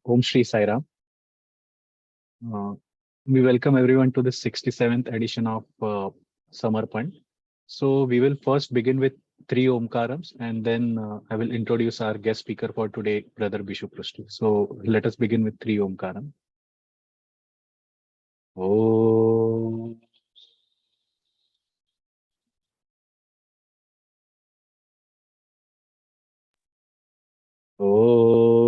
Om Shri Sai Ram. Uh, we welcome everyone to the 67th edition of Samarpan. So we will first begin with three Omkarams and then I will introduce our guest speaker for today, Brother Bishu Prusty. So let us begin with three Omkaram. Om. Om.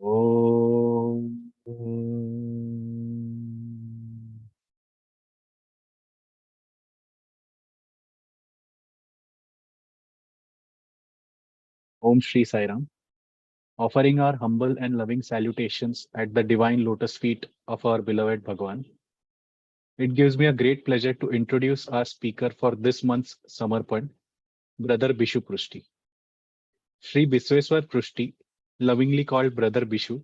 Om. Om Shri Sai Ram. Offering our humble and loving salutations at the divine lotus feet of our beloved Bhagwan. It gives me a great pleasure to introduce our speaker for this month's Samarpan, Brother Bishu Prusty. Sri Bisweswar Prusty, lovingly called Brother Bishu,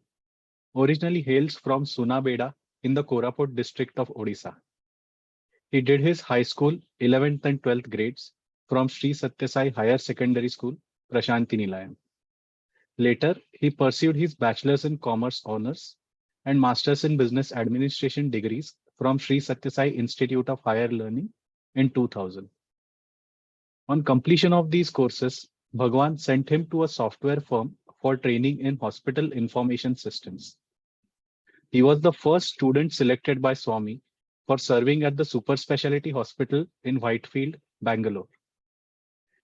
originally hails from Sunabeda in the Koraput district of Odisha. He did his high school, 11th and 12th grades from Sri Satyasai Higher Secondary School, Prashanti Nilayam. Later, he pursued his bachelor's in commerce honors and master's in business administration degrees from Sri Satyasai Institute of Higher Learning in 2000. On completion of these courses, Bhagwan sent him to a software firm for training in hospital information systems. He was the first student selected by Swami for serving at the super specialty hospital in Whitefield, Bangalore.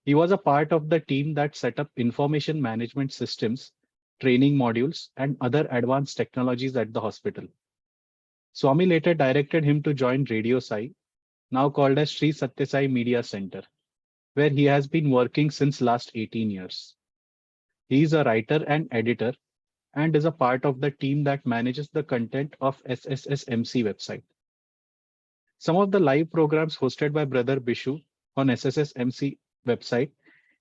He was a part of the team that set up information management systems, training modules, and other advanced technologies at the hospital. Swami later directed him to join Radio Sai, now called as Sri Satya Sai Media Center, where he has been working since last 18 years. He is a writer and editor and is a part of the team that manages the content of SSSMC website. Some of the live programs hosted by Brother Bishu on SSSMC website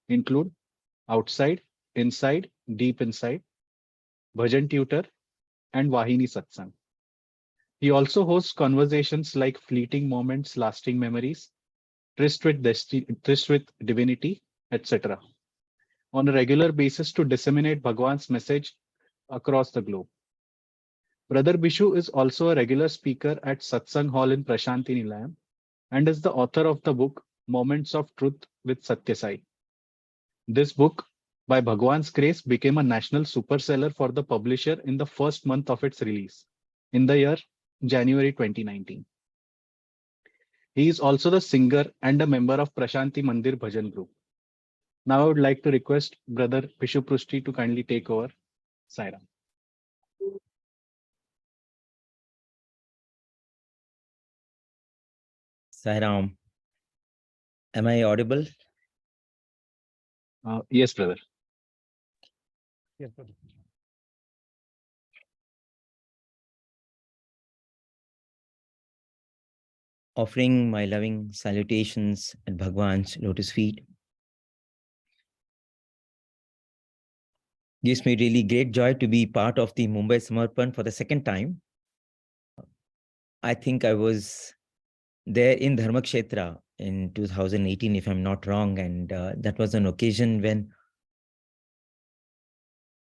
include Outside, Inside, Deep Inside, Bhajan Tutor, and Vahini Satsang. He also hosts conversations like Fleeting Moments, Lasting Memories, Tryst with Divinity, etc. on a regular basis to disseminate Bhagwan's message across the globe. Brother Bishu is also a regular speaker at Satsang Hall in Prashanti Nilayam and is the author of the book Moments of Truth with Satya Sai. This book, by Bhagwan's grace, became a national super seller for the publisher in the first month of its release, in the year January 2019. He is also the singer and a member of Prashanti Mandir Bhajan group. Now I would like to request Brother Bishu Prusty to kindly take over. Sairam. Sairam, am I audible? Yes, brother. Yes, brother. Offering my loving salutations at Bhagwan's lotus feet. Gives me really great joy to be part of the Mumbai Samarpan for the second time. I think I was there in Dharmakshetra in 2018, if I'm not wrong. And that was an occasion when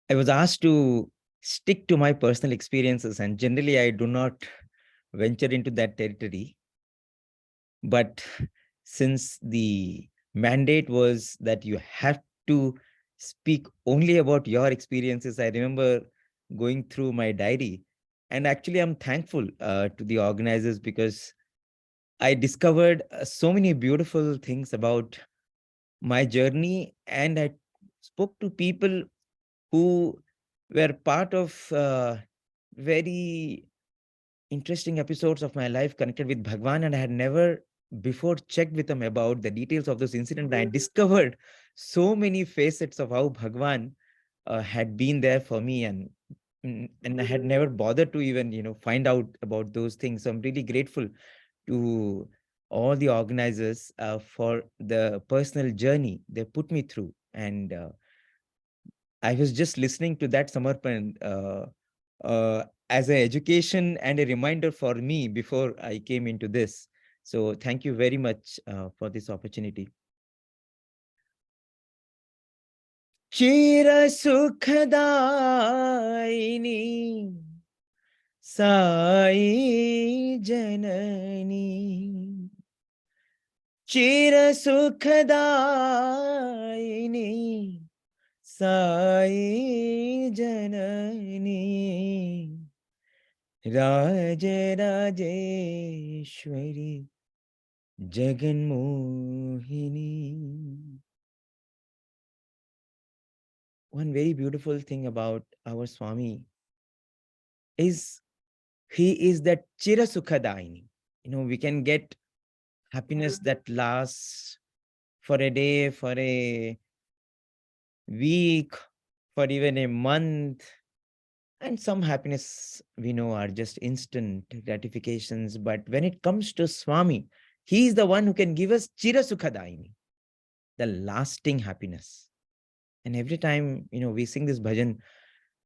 I was asked to stick to my personal experiences. And generally, I do not venture into that territory. But since the mandate was that you have to speak only about your experiences, I remember going through my diary. And actually, I'm thankful to the organizers because I discovered so many beautiful things about my journey. And I spoke to people who were part of very interesting episodes of my life connected with Bhagwan, and I had never before checked with them about the details of those incidents. I discovered so many facets of how Bhagwan had been there for me, and I had never bothered to even find out about those things. So I'm really grateful to all the organizers for the personal journey they put me through. And I was just listening to that Samarpan as an education and a reminder for me before I came into this. So thank you very much for this opportunity. Chira Sukhadaini Sai Janani Chira Sukhadaini Sai Janani Raja Rajeshwari Jaganmohini. One very beautiful thing about our Swami is he is that Chira Sukhadaini. We can get happiness that lasts for a day, for a week, for even a month. And some happiness we know are just instant gratifications. But when it comes to Swami, he is the one who can give us Chira Sukhadaini, the lasting happiness. And every time, we sing this bhajan,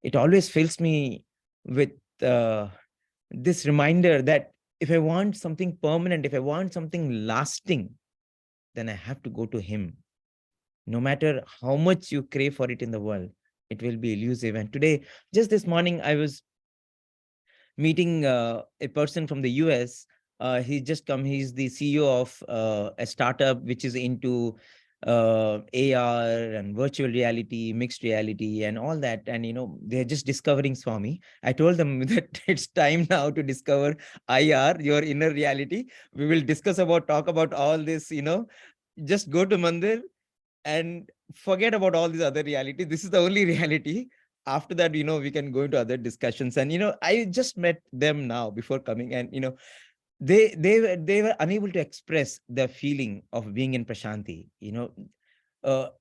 it always fills me with this reminder that if I want something permanent, if I want something lasting, then I have to go to him. No matter how much you crave for it in the world, it will be elusive. And today, just this morning, I was meeting a person from the US. He's just come. He's the CEO of a startup which is into AR and virtual reality, mixed reality, and all that. And they're just discovering Swami. I told them that it's time now to discover IR, your inner reality. We will talk about all this. Just go to Mandir and forget about all these other reality. This is the only reality. After that, we can go into other discussions. And I just met them now before coming, and they were unable to express the feeling of being in Prashanti.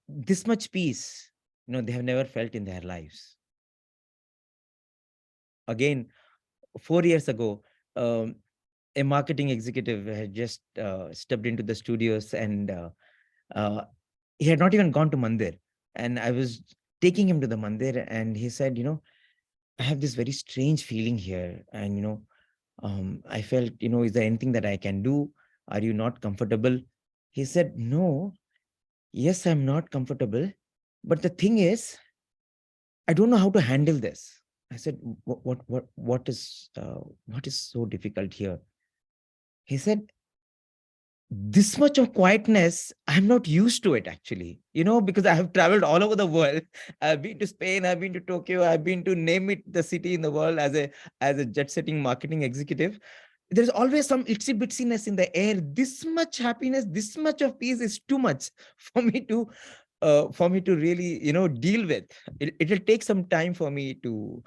This much peace, they have never felt in their lives. Again, 4 years ago, a marketing executive had just stepped into the studios, and he had not even gone to Mandir. And I was taking him to the Mandir, and he said, I have this very strange feeling here. And, I felt, is there anything that I can do? Are you not comfortable? He said, no, yes, I'm not comfortable. But the thing is, I don't know how to handle this. I said, what is so difficult here? He said, this much of quietness, I'm not used to it actually, because I have traveled all over the world. I've been to Spain, I've been to Tokyo, I've been to name it the city in the world as a jet-setting marketing executive. There's always some itsy bitsiness in the air. This much happiness, this much of peace is too much for me to really, deal with. It'll take some time for me to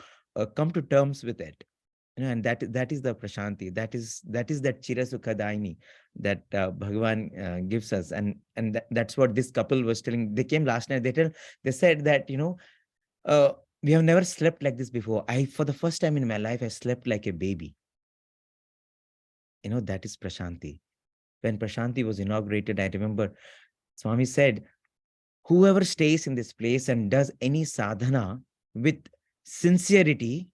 come to terms with it. And that is the Prashanti. That is that Chira Sukhadaini that Bhagavan gives us. And that's what this couple was telling. They came last night. They said that, we have never slept like this before. For the first time in my life, I slept like a baby. That is Prashanti. When Prashanti was inaugurated, I remember Swami said, whoever stays in this place and does any sadhana with sincerity,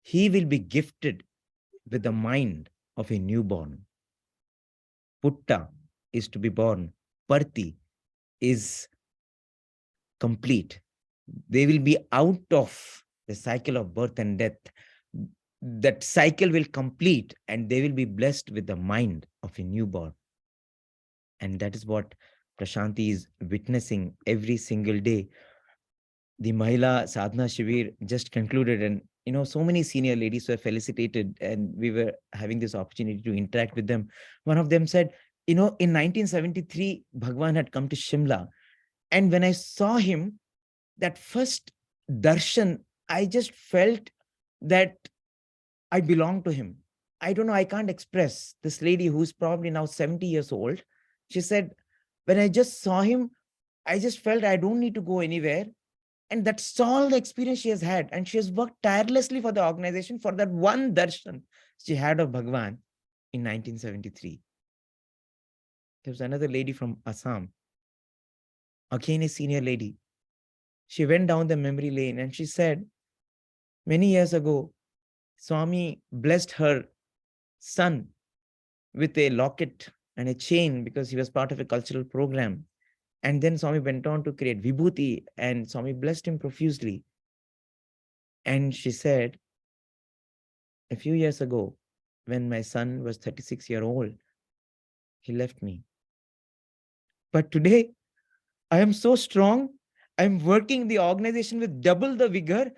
he will be gifted with the mind of a newborn. Putta is to be born. Parti is complete. They will be out of the cycle of birth and death. That cycle will complete, and they will be blessed with the mind of a newborn. And that is what Prashanti is witnessing every single day. The Mahila Sadhana Shivir just concluded, and so many senior ladies were felicitated, and we were having this opportunity to interact with them. One of them said, in 1973, Bhagwan had come to Shimla. And when I saw him, that first darshan, I just felt that I belong to him. I don't know, I can't express. This lady who's probably now 70 years old, she said, when I just saw him, I just felt I don't need to go anywhere. And that's all the experience she has had. And she has worked tirelessly for the organization for that one darshan she had of Bhagwan in 1973. There was another lady from Assam, again a senior lady. She went down the memory lane and she said, many years ago, Swami blessed her son with a locket and a chain because he was part of a cultural program. And then Swami went on to create Vibhuti, and Swami blessed him profusely. And she said, a few years ago, when my son was 36-year-old, he left me. But today, I am so strong. I'm working the organization with double the vigor.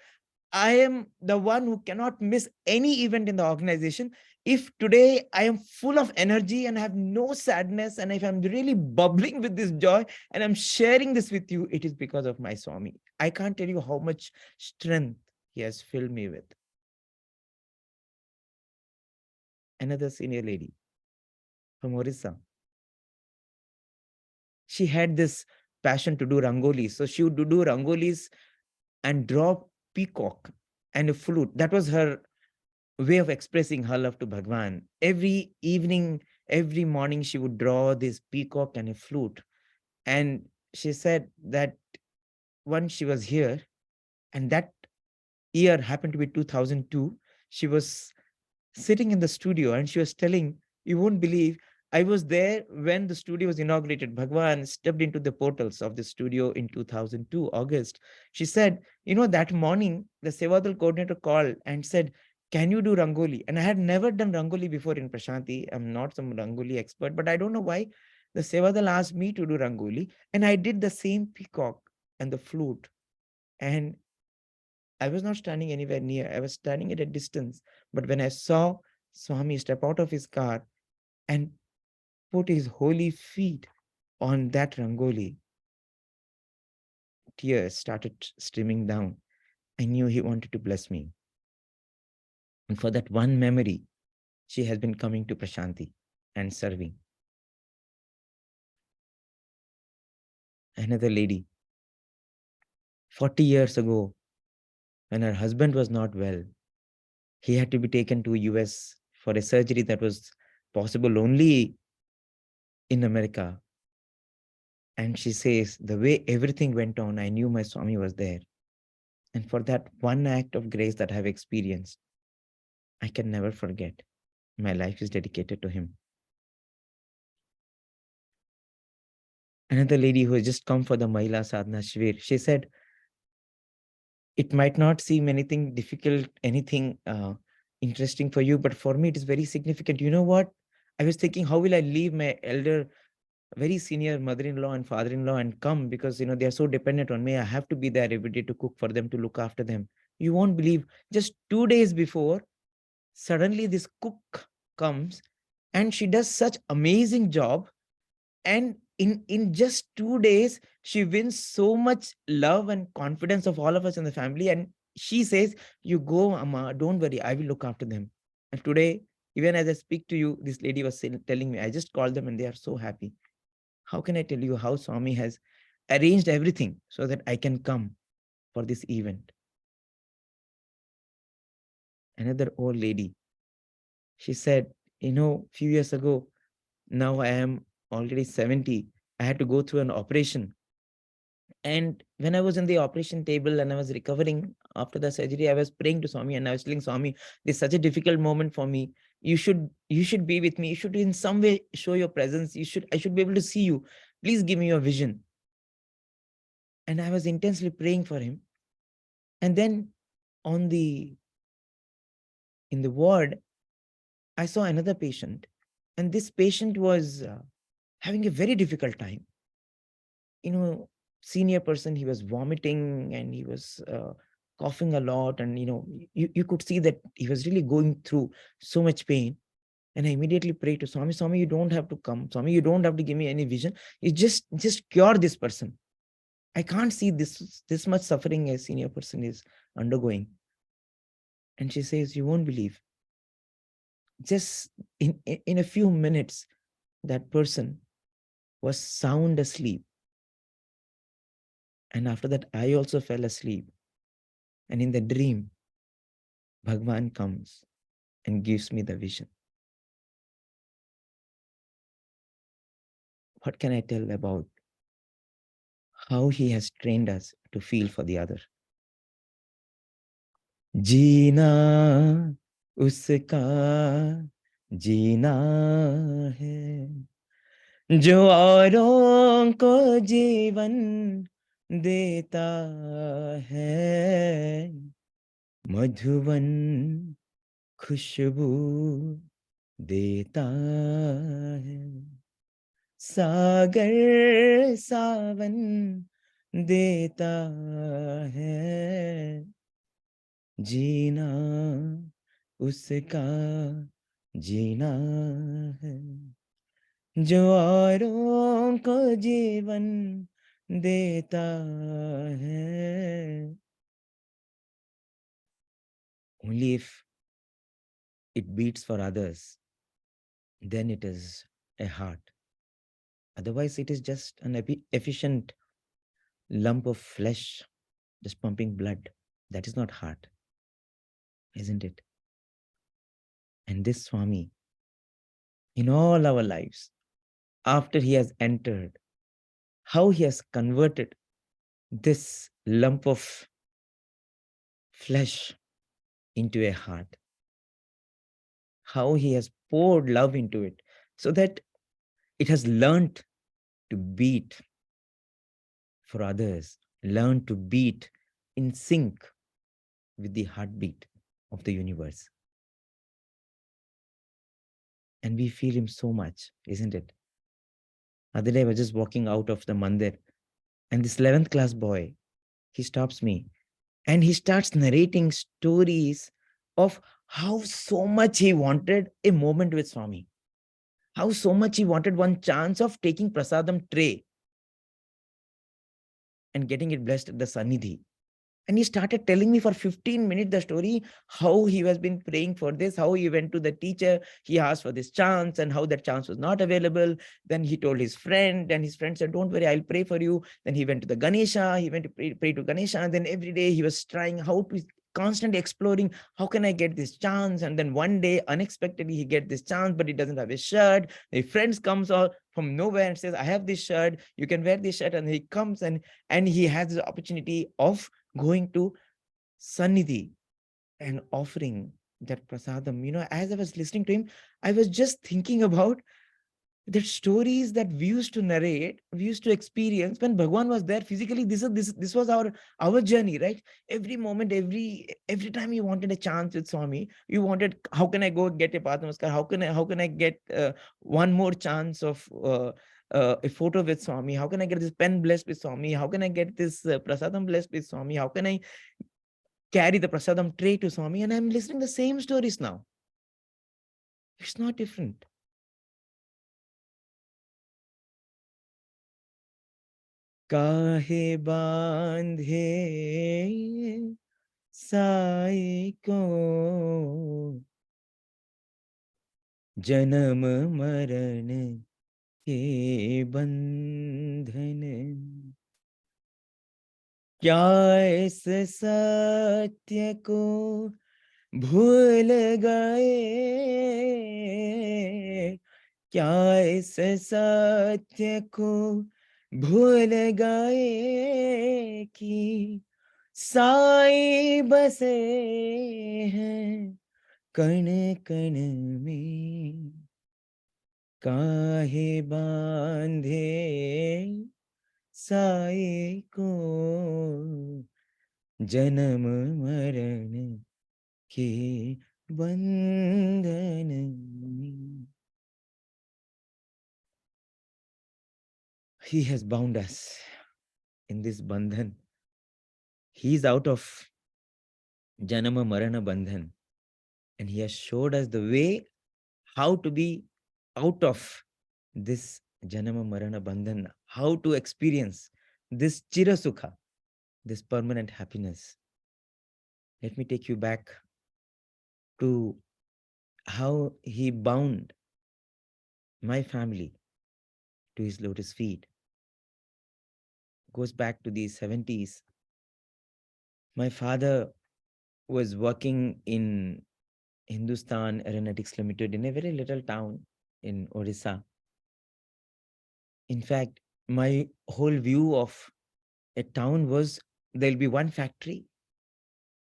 I am the one who cannot miss any event in the organization. If today I am full of energy and I have no sadness, and if I'm really bubbling with this joy and I'm sharing this with you, it is because of my Swami. I can't tell you how much strength he has filled me with. Another senior lady from Orissa. She had this passion to do rangolis. So she would do rangolis and draw peacock and a flute. That was her way of expressing her love to Bhagwan. Every evening, every morning, she would draw this peacock and a flute. And she said that once she was here, and that year happened to be 2002, she was sitting in the studio and she was telling, you won't believe, I was there when the studio was inaugurated. Bhagwan stepped into the portals of the studio in 2002, August. She said, that morning, the Sevadal coordinator called and said, can you do Rangoli? And I had never done Rangoli before in Prashanti. I'm not some Rangoli expert, but I don't know why the Sevadal asked me to do Rangoli. And I did the same peacock and the flute. And I was not standing anywhere near. I was standing at a distance. But when I saw Swami step out of his car and put his holy feet on that Rangoli, tears started streaming down. I knew he wanted to bless me. And for that one memory, she has been coming to Prashanti and serving. Another lady, 40 years ago, when her husband was not well, he had to be taken to US for a surgery that was possible only in America. And she says, the way everything went on, I knew my Swami was there. And for that one act of grace that I've experienced, I can never forget. My life is dedicated to him. Another lady who has just come for the Mahila Sadhana Shivir, she said, it might not seem anything difficult, anything interesting for you, but for me, it is very significant. You know what? I was thinking, how will I leave my elder, very senior mother-in-law and father-in-law and come, because they are so dependent on me. I have to be there every day to cook for them, to look after them. You won't believe, just 2 days before, suddenly this cook comes and she does such amazing job. And in just 2 days, she wins so much love and confidence of all of us in the family. And she says, you go, Amma, don't worry, I will look after them. And today, even as I speak to you, this lady was telling me, I just called them and they are so happy. How can I tell you how Swami has arranged everything so that I can come for this event? Another old lady, she said, few years ago, now I am already 70. I had to go through an operation. And when I was in the operation table and I was recovering after the surgery, I was praying to Swami and I was telling Swami, this is such a difficult moment for me. You should be with me. You should in some way show your presence. I should be able to see you. Please give me your vision. And I was intensely praying for him. And then in the ward, I saw another patient. And this patient was having a very difficult time. Senior person, he was vomiting and he was coughing a lot. And, you could see that he was really going through so much pain. And I immediately prayed to Swami, Swami, you don't have to come. Swami, you don't have to give me any vision. You just cure this person. I can't see this much suffering a senior person is undergoing. And she says, you won't believe. Just in a few minutes, that person was sound asleep. And after that, I also fell asleep. And in the dream, Bhagwan comes and gives me the vision. What can I tell about how he has trained us to feel for the other? जीना उसका जीना है, जो औरों को जीवन देता है, मधुवन खुशबू देता है, सागर सावन देता है, जीना उसका जीना है, जो औरों को जीवन देता है. Only if it beats for others, then it is a heart. Otherwise, it is just an efficient lump of flesh just pumping blood. That is not heart, isn't it? And this Swami, in all our lives, after he has entered, how he has converted this lump of flesh into a heart, how he has poured love into it so that it has learned to beat for others, learn to beat in sync with the heartbeat of the universe. And we feel him so much, isn't it? Other day I was just walking out of the mandir, and this 11th class boy, he stops me and he starts narrating stories of how so much he wanted a moment with Swami, how so much he wanted one chance of taking prasadam tray and getting it blessed at the Sannidhi. And he started telling me for 15 minutes the story, how he has been praying for this, how he went to the teacher, he asked for this chance and how that chance was not available. Then he told his friend, and his friend said, don't worry, I'll pray for you. Then he went to the Ganesha, he went to pray to Ganesha. And then every day he was trying how to constantly exploring, how can I get this chance? And then one day, unexpectedly, he gets this chance, but he doesn't have a shirt. His friends comes out from nowhere and says, I have this shirt, you can wear this shirt. And he comes and he has the opportunity of going to Sannidhi and offering that prasadam. You know, as I was listening to him, I was just thinking about the stories that we used to narrate, we used to experience when Bhagwan was there physically. This was our journey, right? Every moment, every time you wanted a chance with Swami, you wanted, how can I go get a Path Namaskar? How can I get one more chance of a photo with Swami? How can I get this pen blessed with Swami? How can I get this prasadam blessed with Swami? How can I carry the prasadam tray to Swami? And I'm listening the same stories now. It's not different. काहे बांधे साई को जन्म मरण के बंधन, क्या इस सत्य को भूल गए, क्या इस सत्य को भूल गए कि साई बसे हैं कण कण में, काहे बांधे साई को जन्म मरण के बंधन में. He has bound us in this bandhan. He is out of Janama Marana Bandhan. And he has showed us the way how to be out of this Janama Marana Bandhan, how to experience this Chira Sukha, this permanent happiness. Let me take you back to how he bound my family to his lotus feet. Goes back to the 70s. My father was working in Hindustan Aeronautics Limited in a very little town in Odisha. In fact, my whole view of a town was there'll be one factory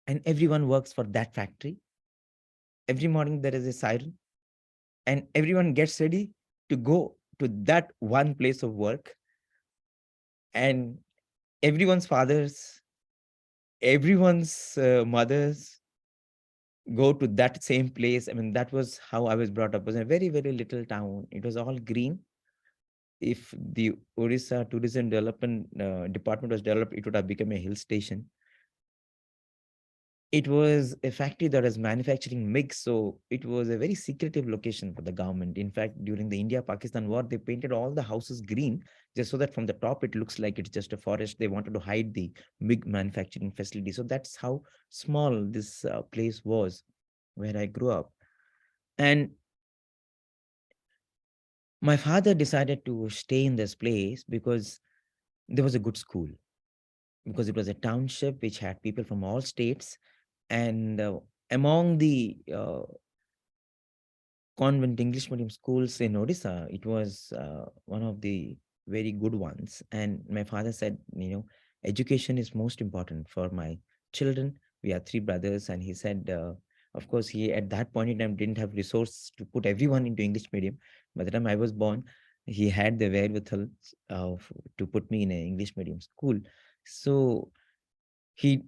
and everyone works for that factory. Every morning there is a siren. and everyone gets ready to go to that one place of work, and everyone's fathers, everyone's mothers go to that same place. I mean, that was how I was brought up. It was a very, very little town. It was all green. If the Orissa Tourism Development Department was developed, it would have become a hill station. It was a factory that was manufacturing MiGs, so it was a very secretive location for the government. In fact, during the India-Pakistan war, they painted all the houses green just so that from the top it looks like it's just a forest. They wanted to hide the MiG manufacturing facility. So that's how small this place was where I grew up. And my father decided to stay in this place because there was a good school, because it was a township which had people from all states. And among the convent English medium schools in Odisha, it was one of the very good ones. And my father said, education is most important for my children. We are three brothers. And he said, of course, he at that point in time didn't have resource to put everyone into English medium. By the time I was born, he had the wherewithal to put me in an English medium school. So he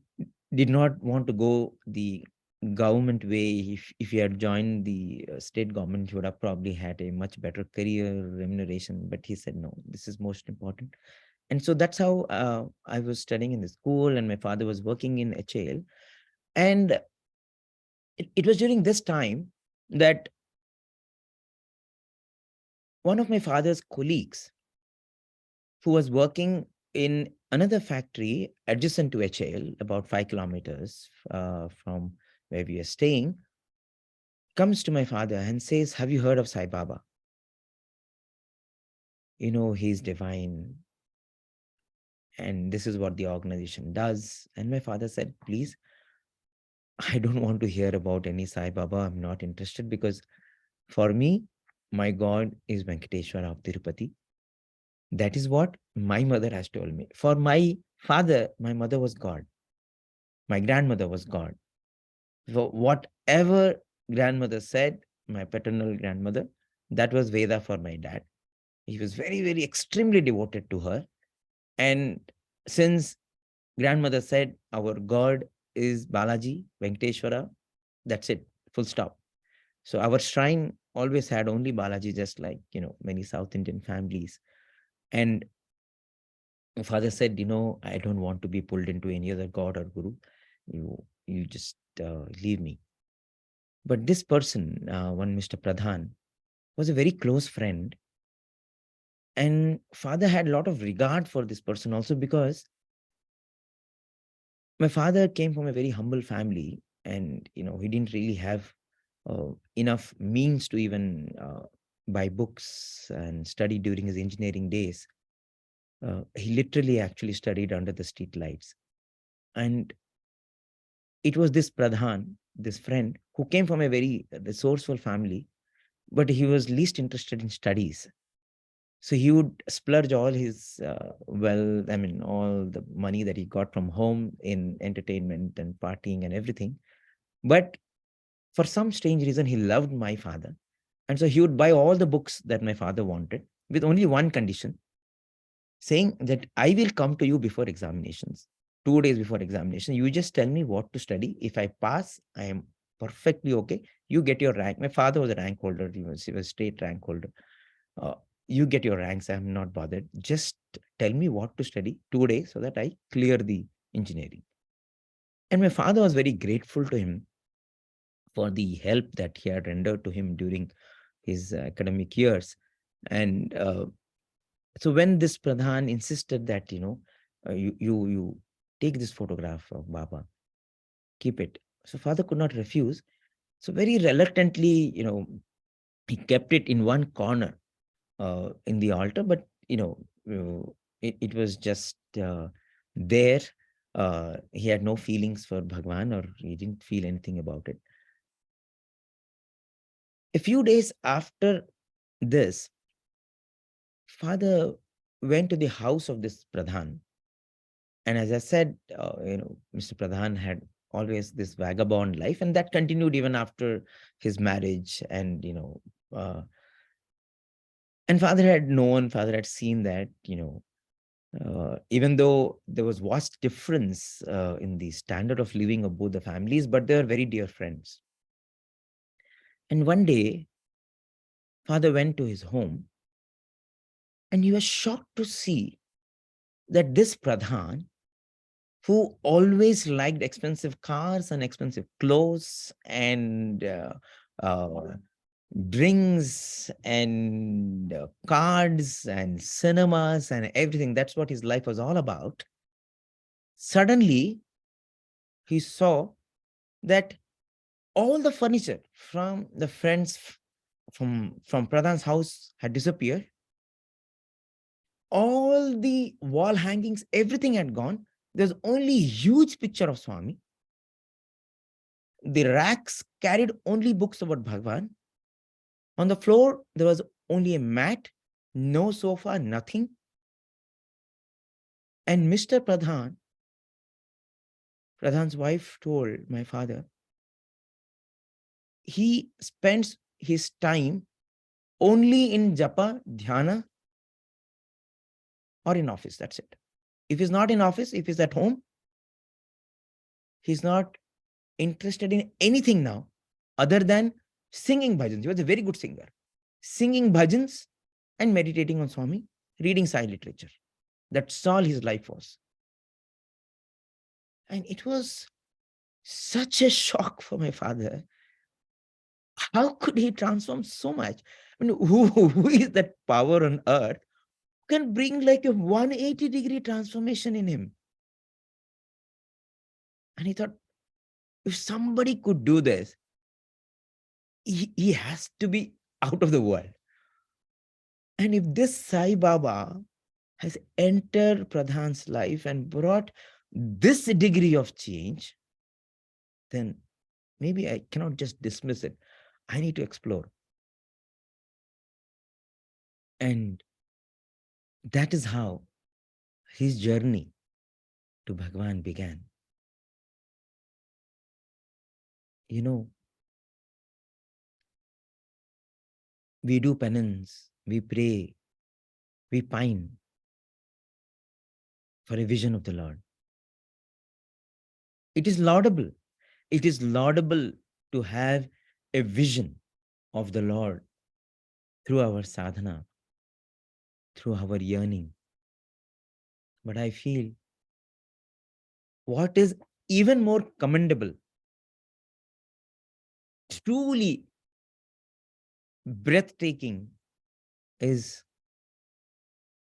did not want to go the government way. If he had joined the state government, he would have probably had a much better career remuneration. But he said, no, this is most important. And so that's how I was studying in the school, and my father was working in HAL. And it was during this time that one of my father's colleagues, who was working in another factory adjacent to HAL, about 5 kilometers from where we are staying, comes to my father and says, have you heard of Sai Baba? He's divine. And this is what the organization does. And my father said, please, I don't want to hear about any Sai Baba. I'm not interested, because for me, my God is Venkateshwara of Tirupati. That is what my mother has told me. For my father, my mother was God. My grandmother was God. So whatever grandmother said, my paternal grandmother, that was Veda for my dad. He was very, very extremely devoted to her. And since grandmother said our God is Balaji, Venkateshwara, that's it, full stop. So our shrine always had only Balaji, just like, many South Indian families. And my father said, I don't want to be pulled into any other God or Guru. You just leave me. But this person, one Mr. Pradhan, was a very close friend. And father had a lot of regard for this person also, because my father came from a very humble family, and he didn't really have enough means to even buy books and study during his engineering days. He literally actually studied under the street lights. And it was this Pradhan, this friend, who came from a very resourceful family, but he was least interested in studies. So he would splurge all his all the money that he got from home in entertainment and partying and everything. But for some strange reason, he loved my father. And so he would buy all the books that my father wanted, with only one condition, saying that I will come to you before examinations, 2 days before examination. You just tell me what to study. If I pass, I am perfectly okay. You get your rank. My father was a rank holder. He was state rank holder. Uh, you get your ranks. I'm not bothered. Just tell me what to study 2 days so that I clear the engineering. And my father was very grateful to him for the help that he had rendered to him during his academic years. And so when this Pradhan insisted that, you take this photograph of Baba, keep it. So father could not refuse. So very reluctantly, he kept it in one corner in the altar, but, it was just there. He had no feelings for Bhagwan, or he didn't feel anything about it. A few days after this, father went to the house of this Pradhan. And as I said, Mr. Pradhan had always this vagabond life, and that continued even after his marriage. And, And father had known, father had seen that, even though there was vast difference in the standard of living of both the families, but they were very dear friends. And one day, father went to his home and he was shocked to see that this Pradhan, who always liked expensive cars and expensive clothes and drinks and cards and cinemas and everything, that's what his life was all about. Suddenly, he saw that all the furniture from the friends from Pradhan's house had disappeared. All the wall hangings, everything had gone. There's only a huge picture of Swami. The racks carried only books about Bhagwan. On the floor, there was only a mat, no sofa, nothing. And Mr. Pradhan's wife told my father, he spends his time only in japa, dhyana, or in office. That's it. If he's not in office, if he's at home, he's not interested in anything now other than singing bhajans. He was a very good singer. Singing bhajans and meditating on Swami, reading Sai literature. That's all his life was. And it was such a shock for my father. How could he transform so much? I mean, who is that power on earth who can bring like a 180-degree transformation in him? And he thought, if somebody could do this, he has to be out of the world. And if this Sai Baba has entered Pradhan's life and brought this degree of change, then maybe I cannot just dismiss it. I need to explore. And that is how his journey to Bhagwan began. You know, we do penance, we pray, we pine for a vision of the Lord. It is laudable. It is laudable to have a vision of the Lord through our sadhana, through our yearning. But I feel what is even more commendable, truly breathtaking, is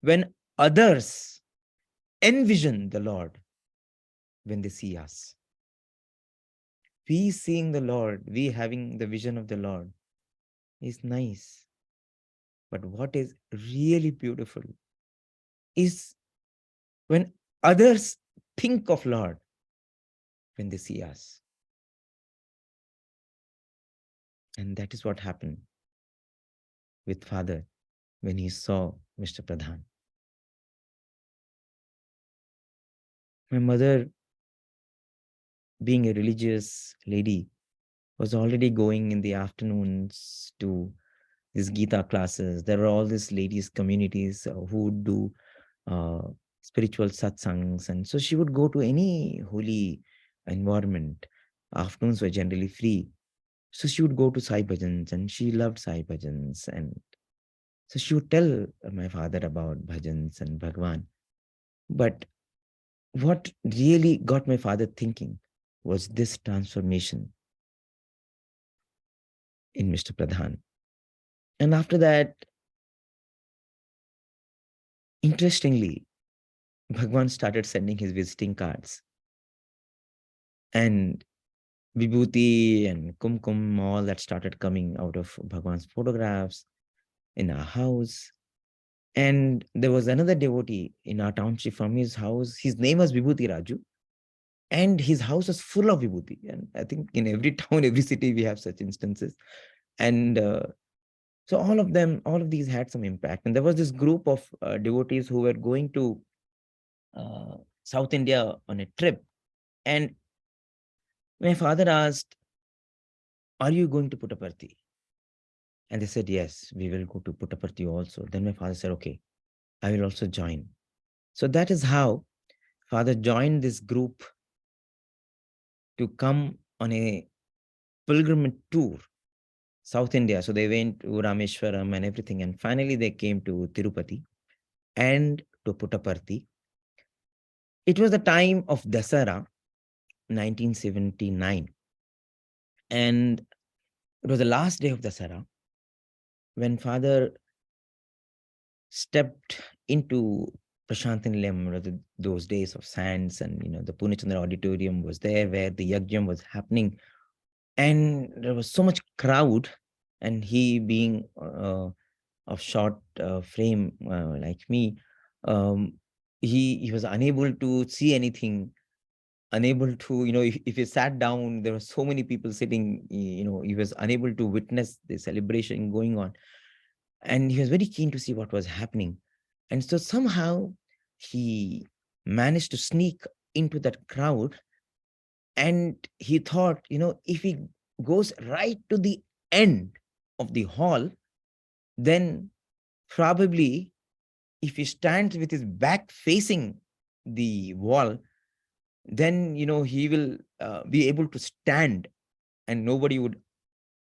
when others envision the Lord when they see us. We seeing the Lord, we having the vision of the Lord is nice. But what is really beautiful is when others think of Lord when they see us. And that is what happened with Father when he saw Mr. Pradhan. My mother, being a religious lady, was already going in the afternoons to these Gita classes. There are all these ladies communities who would do spiritual satsangs. And so she would go to any holy environment. Afternoons were generally free. So she would go to Sai Bhajans and she loved Sai Bhajans. And so she would tell my father about bhajans and Bhagwan. But what really got my father thinking was this transformation in Mr. Pradhan. And after that, interestingly, Bhagwan started sending his visiting cards. And Vibhuti and Kumkum, all that started coming out of Bhagwan's photographs in our house. And there was another devotee in our township from his house. His name was Vibhuti Raju. And his house was full of Vibhuti. And I think in every town, every city, we have such instances. And so all of these had some impact. And there was this group of devotees who were going to South India on a trip. And my father asked, are you going to Puttaparthi? And they said, yes, we will go to Puttaparthi also. Then my father said, okay, I will also join. So that is how father joined this group to come on a pilgrimage tour, South India. So they went to Rameshwaram and everything. And finally they came to Tirupati and to Puttaparthi. It was the time of Dasara, 1979. And it was the last day of Dasara when father stepped into Prashantinilayam, those days of sands, and the Purnachandra auditorium was there where the yajna was happening, and there was so much crowd, and he being of short frame like me, um, he was unable to see anything, unable to, if he sat down, there were so many people sitting, he was unable to witness the celebration going on. And he was very keen to see what was happening. And so somehow he managed to sneak into that crowd. And he thought, if he goes right to the end of the hall, then probably if he stands with his back facing the wall, then, he will be able to stand and nobody would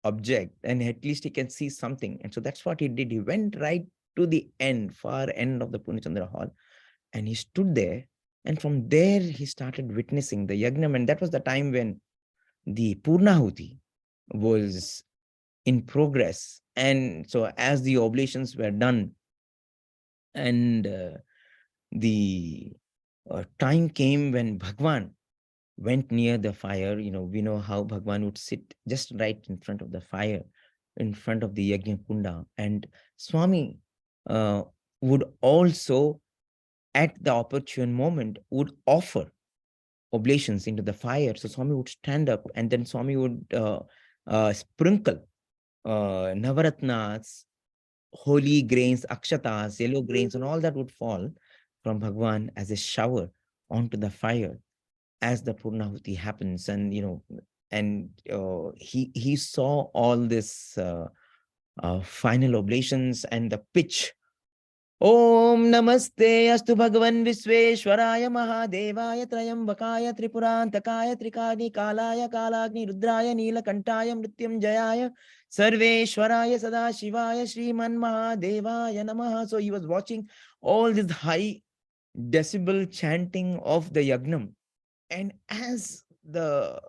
object, and at least he can see something. And so that's what he did. He went right to the end, far end of the Purnachandra hall, and he stood there. And from there, he started witnessing the Yagnam. And that was the time when the Purnahuti was in progress. And so as the oblations were done and the time came when Bhagwan went near the fire, we know how Bhagwan would sit just right in front of the fire, in front of the Yajna Kunda. And Swami would also, at the opportune moment, would offer oblations into the fire. So Swami would stand up, and then Swami would sprinkle Navaratnas, holy grains, akshatas, yellow grains, and all that would fall from Bhagwan as a shower onto the fire as the Purnahuti happens. And he saw all this final oblations and the pitch. Om Namaste Astu Bhagavan Visveshwaraya Mahadevaya Trayambakaya Tripurantakaya Trikani Kalaya Kalagni Rudraya Neelakantaya Mrityam Jayaya Sarveshwaraya Sadashivaya Shriman Mahadevaya Namaha. So he was watching all this high decibel chanting of the Yagnam. And as the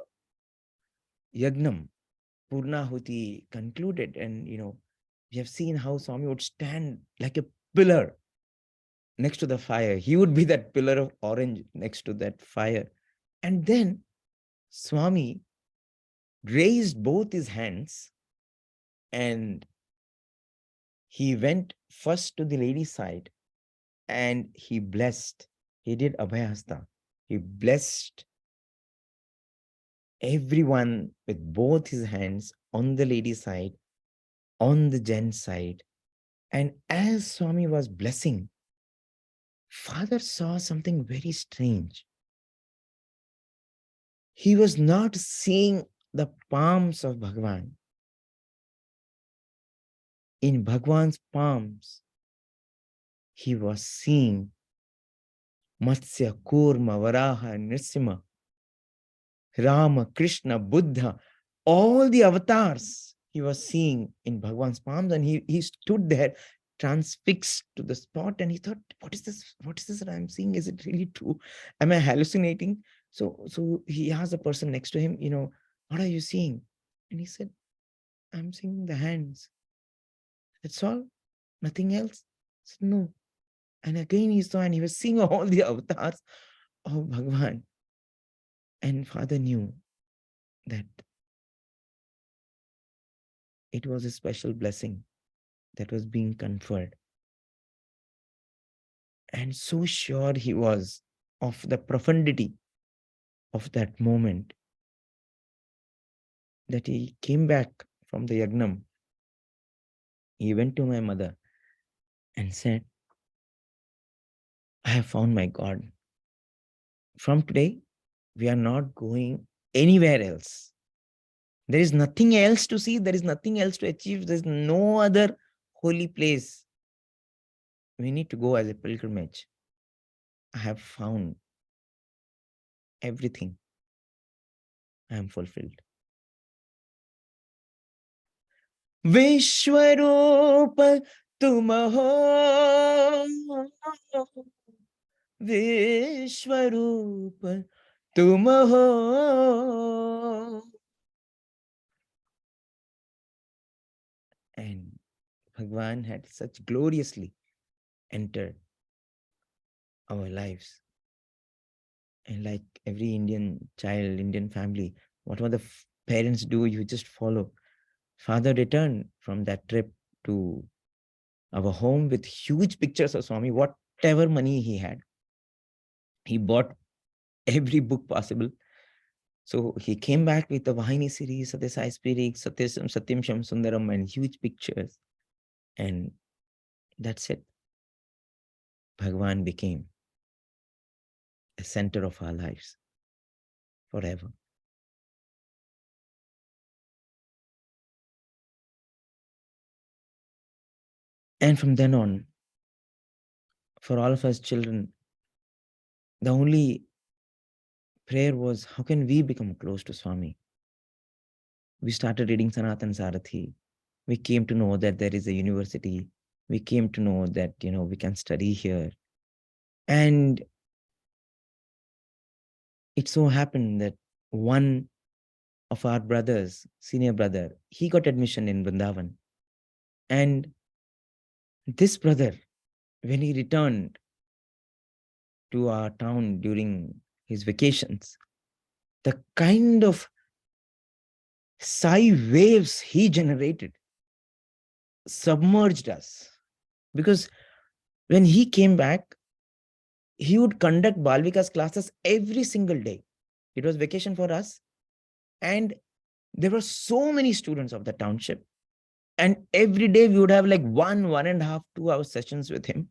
Yagnam, Purnahuti concluded, and we have seen how Swami would stand like a pillar next to the fire. He would be that pillar of orange next to that fire. And then Swami raised both his hands and he went first to the lady's side and he blessed. He did Abhayasta. He blessed everyone with both his hands on the lady's side, on the gent's side. And as Swami was blessing, Father saw something very strange. He was not seeing the palms of Bhagavan. In Bhagwan's palms, he was seeing Matsya, Kurma, Varaha, Nrsimha, Rama, Krishna, Buddha, all the avatars he was seeing in Bhagwan's palms. And he stood there transfixed to the spot, and he thought, what is this? What is this that I'm seeing? Is it really true? Am I hallucinating? So he asked the person next to him, what are you seeing? And he said, I'm seeing the hands. That's all? Nothing else? I said, no. And again he saw, and he was seeing all the avatars of Bhagavan. And Father knew that it was a special blessing that was being conferred. And so sure he was of the profundity of that moment that he came back from the Yagnam. He went to my mother and said, I have found my God. From today, we are not going anywhere else. There is nothing else to see. There is nothing else to achieve. There's no other holy place. We need to go as a pilgrimage. I have found everything. I am fulfilled. Vishwarup tum ho. Vishwarup tum ho. And Bhagwan had such gloriously entered our lives. And like every Indian child, Indian family, whatever the parents do, you just follow. Father returned from that trip to our home with huge pictures of Swami, whatever money he had. He bought every book possible. So he came back with the Vahini series, Satya Sai Spirit, Satyam Sham Sundaram, and huge pictures. And that's it. Bhagwan became a center of our lives forever. And from then on, for all of us children, the only prayer was, how can we become close to Swami? We started reading Sanatan Sarathi. We came to know that there is a university. We came to know that, we can study here. And it so happened that one of our brothers, senior brother, he got admission in Vrindavan. And this brother, when he returned to our town during his vacations, the kind of sigh waves he generated submerged us. Because when he came back, he would conduct Balvika's classes every single day. It was vacation for us. And there were so many students of the township. And every day we would have like 1.5, 2 hour sessions with him.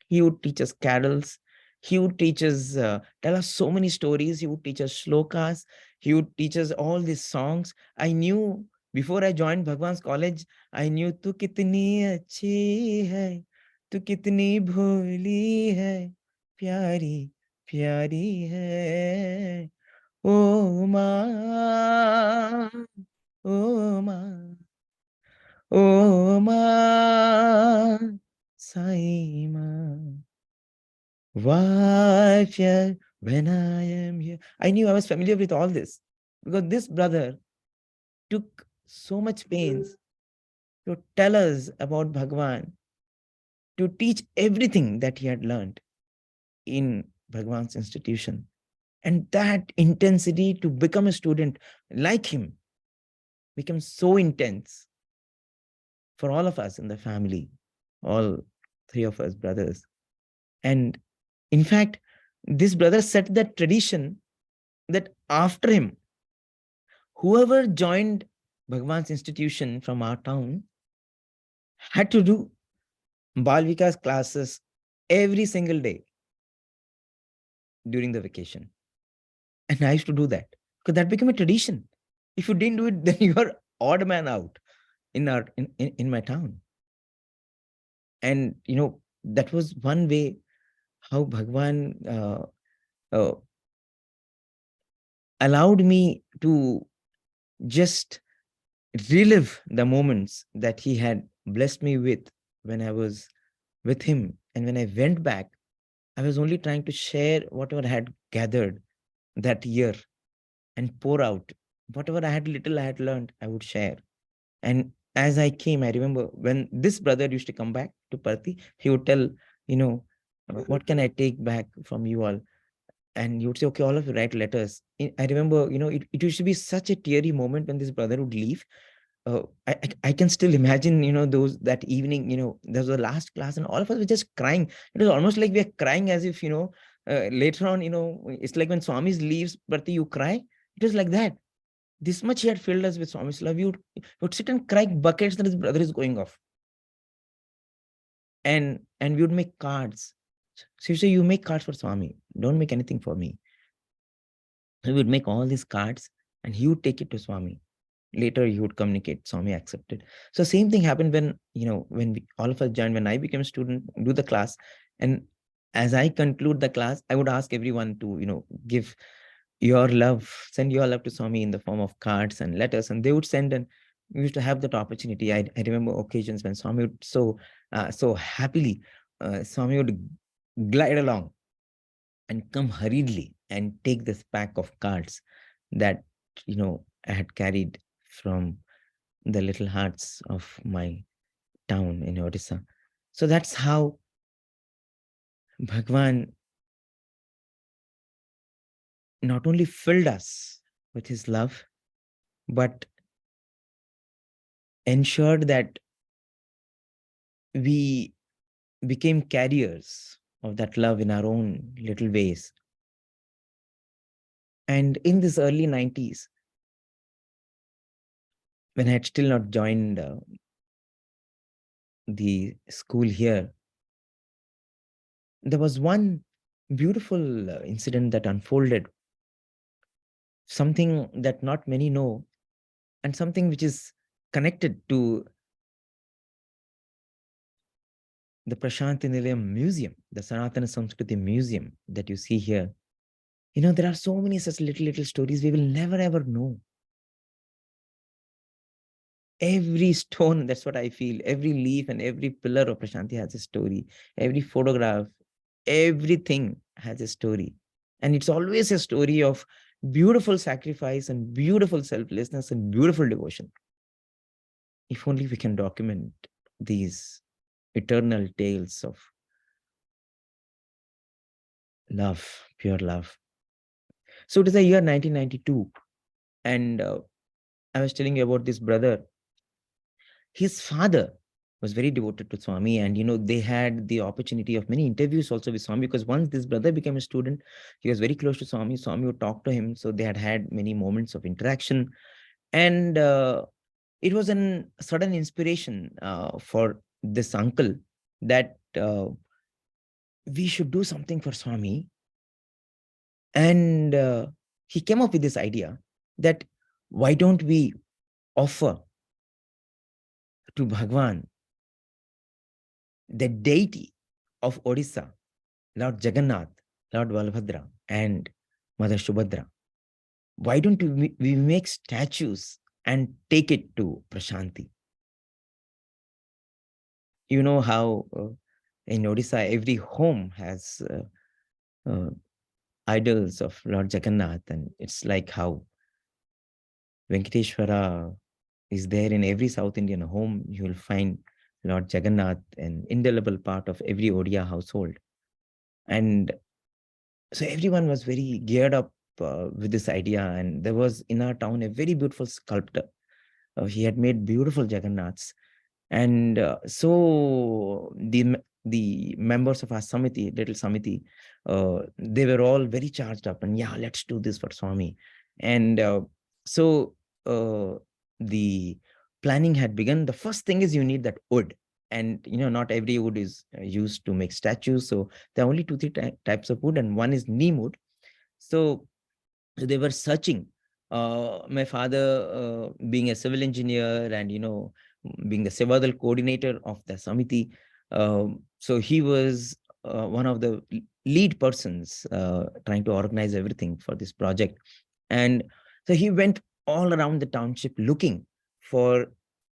He would teach us carols. He would teach us, tell us so many stories. He would teach us shlokas. He would teach us all these songs. I knew before I joined Bhagwan's college, I knew tu kitni achhi hai, tu kitni bholi hai, pyari, pyari hai, oh ma, oh ma. Oh ma, Sai ma, why fear when I am here? I knew I was familiar with all this because this brother took so much pains to tell us about Bhagwan, to teach everything that he had learned in Bhagwan's institution. And that intensity to become a student like him becomes so intense for all of us in the family, all three of us brothers. And in fact, this brother set that tradition that after him, whoever joined Bhagwan's institution from our town had to do Balvika's classes every single day during the vacation. And I used to do that because that became a tradition. If you didn't do it, then you are odd man out in my town. And that was one way how Bhagwan allowed me to just relive the moments that he had blessed me with when I was with him. And when I went back, I was only trying to share whatever I had gathered that year and pour out. Whatever I had little I had learned, I would share. And as I came, I remember when this brother used to come back to Parthi, he would tell, what can I take back from you all? And you would say, okay, all of you write letters. I remember, it used to be such a teary moment when this brother would leave. I can still imagine, that evening, there was the last class and all of us were just crying. It was almost like we are crying as if, later on, it's like when Swami's leaves, Parthi, you cry. It was like that. This much he had filled us with Swami's love. You would sit and cry buckets that his brother is going off. And we would make cards. So you say, you make cards for Swami. Don't make anything for me. So we would make all these cards and he would take it to Swami. later he would communicate, Swami accepted. So same thing happened when, when all of us joined, when I became a student, do the class. And as I conclude the class, I would ask everyone to, give your love, send your love to Swami in the form of cards and letters. And they would send, and we used to have that opportunity. I remember occasions when Swami would so happily, Swami would glide along and come hurriedly and take this pack of cards that, I had carried from the little hearts of my town in Odisha. So that's how Bhagwan not only filled us with his love, but ensured that we became carriers of that love in our own little ways. And in this early 90s, when I had still not joined the school here, there was one beautiful incident that unfolded, something that not many know, and something which is connected to the Prashanti Nilayam Museum, the Sanatana Samskriti Museum that you see here. There are so many such little stories we will never ever know. Every stone, that's what I feel, every leaf and every pillar of Prashanti has a story. Every photograph, everything has a story. And it's always a story of beautiful sacrifice and beautiful selflessness and beautiful devotion. If only we can document these eternal tales of love, pure love. So it is the year 1992. And I was telling you about this brother. His father was very devoted to Swami, and they had the opportunity of many interviews also with Swami, because once this brother became a student, he was very close to Swami. Swami would talk to him, so they had many moments of interaction. And it was a sudden inspiration for this uncle that we should do something for Swami. And he came up with this idea that why don't we offer to Bhagwan, the deity of Odisha, Lord Jagannath, Lord Balbhadra, and Mother Subhadra, why don't we make statues and take it to Prashanti? You know how in Odisha, every home has idols of Lord Jagannath, and it's like how Venkateshwara is there in every South Indian home. You will find Lord Jagannath, an indelible part of every Odia household. And so everyone was very geared up with this idea. And there was in our town a very beautiful sculptor. He had made beautiful Jagannaths. And so the members of our Samiti, little Samiti, they were all very charged up, and yeah, let's do this for Swami. And so the planning had begun. The first thing is you need that wood. And not every wood is used to make statues. So there are only 2-3 types of wood, and one is neem wood. So they were searching. My father, being a civil engineer and being the Sevadal coordinator of the Samiti, so he was one of the lead persons trying to organize everything for this project. And so he went all around the township looking for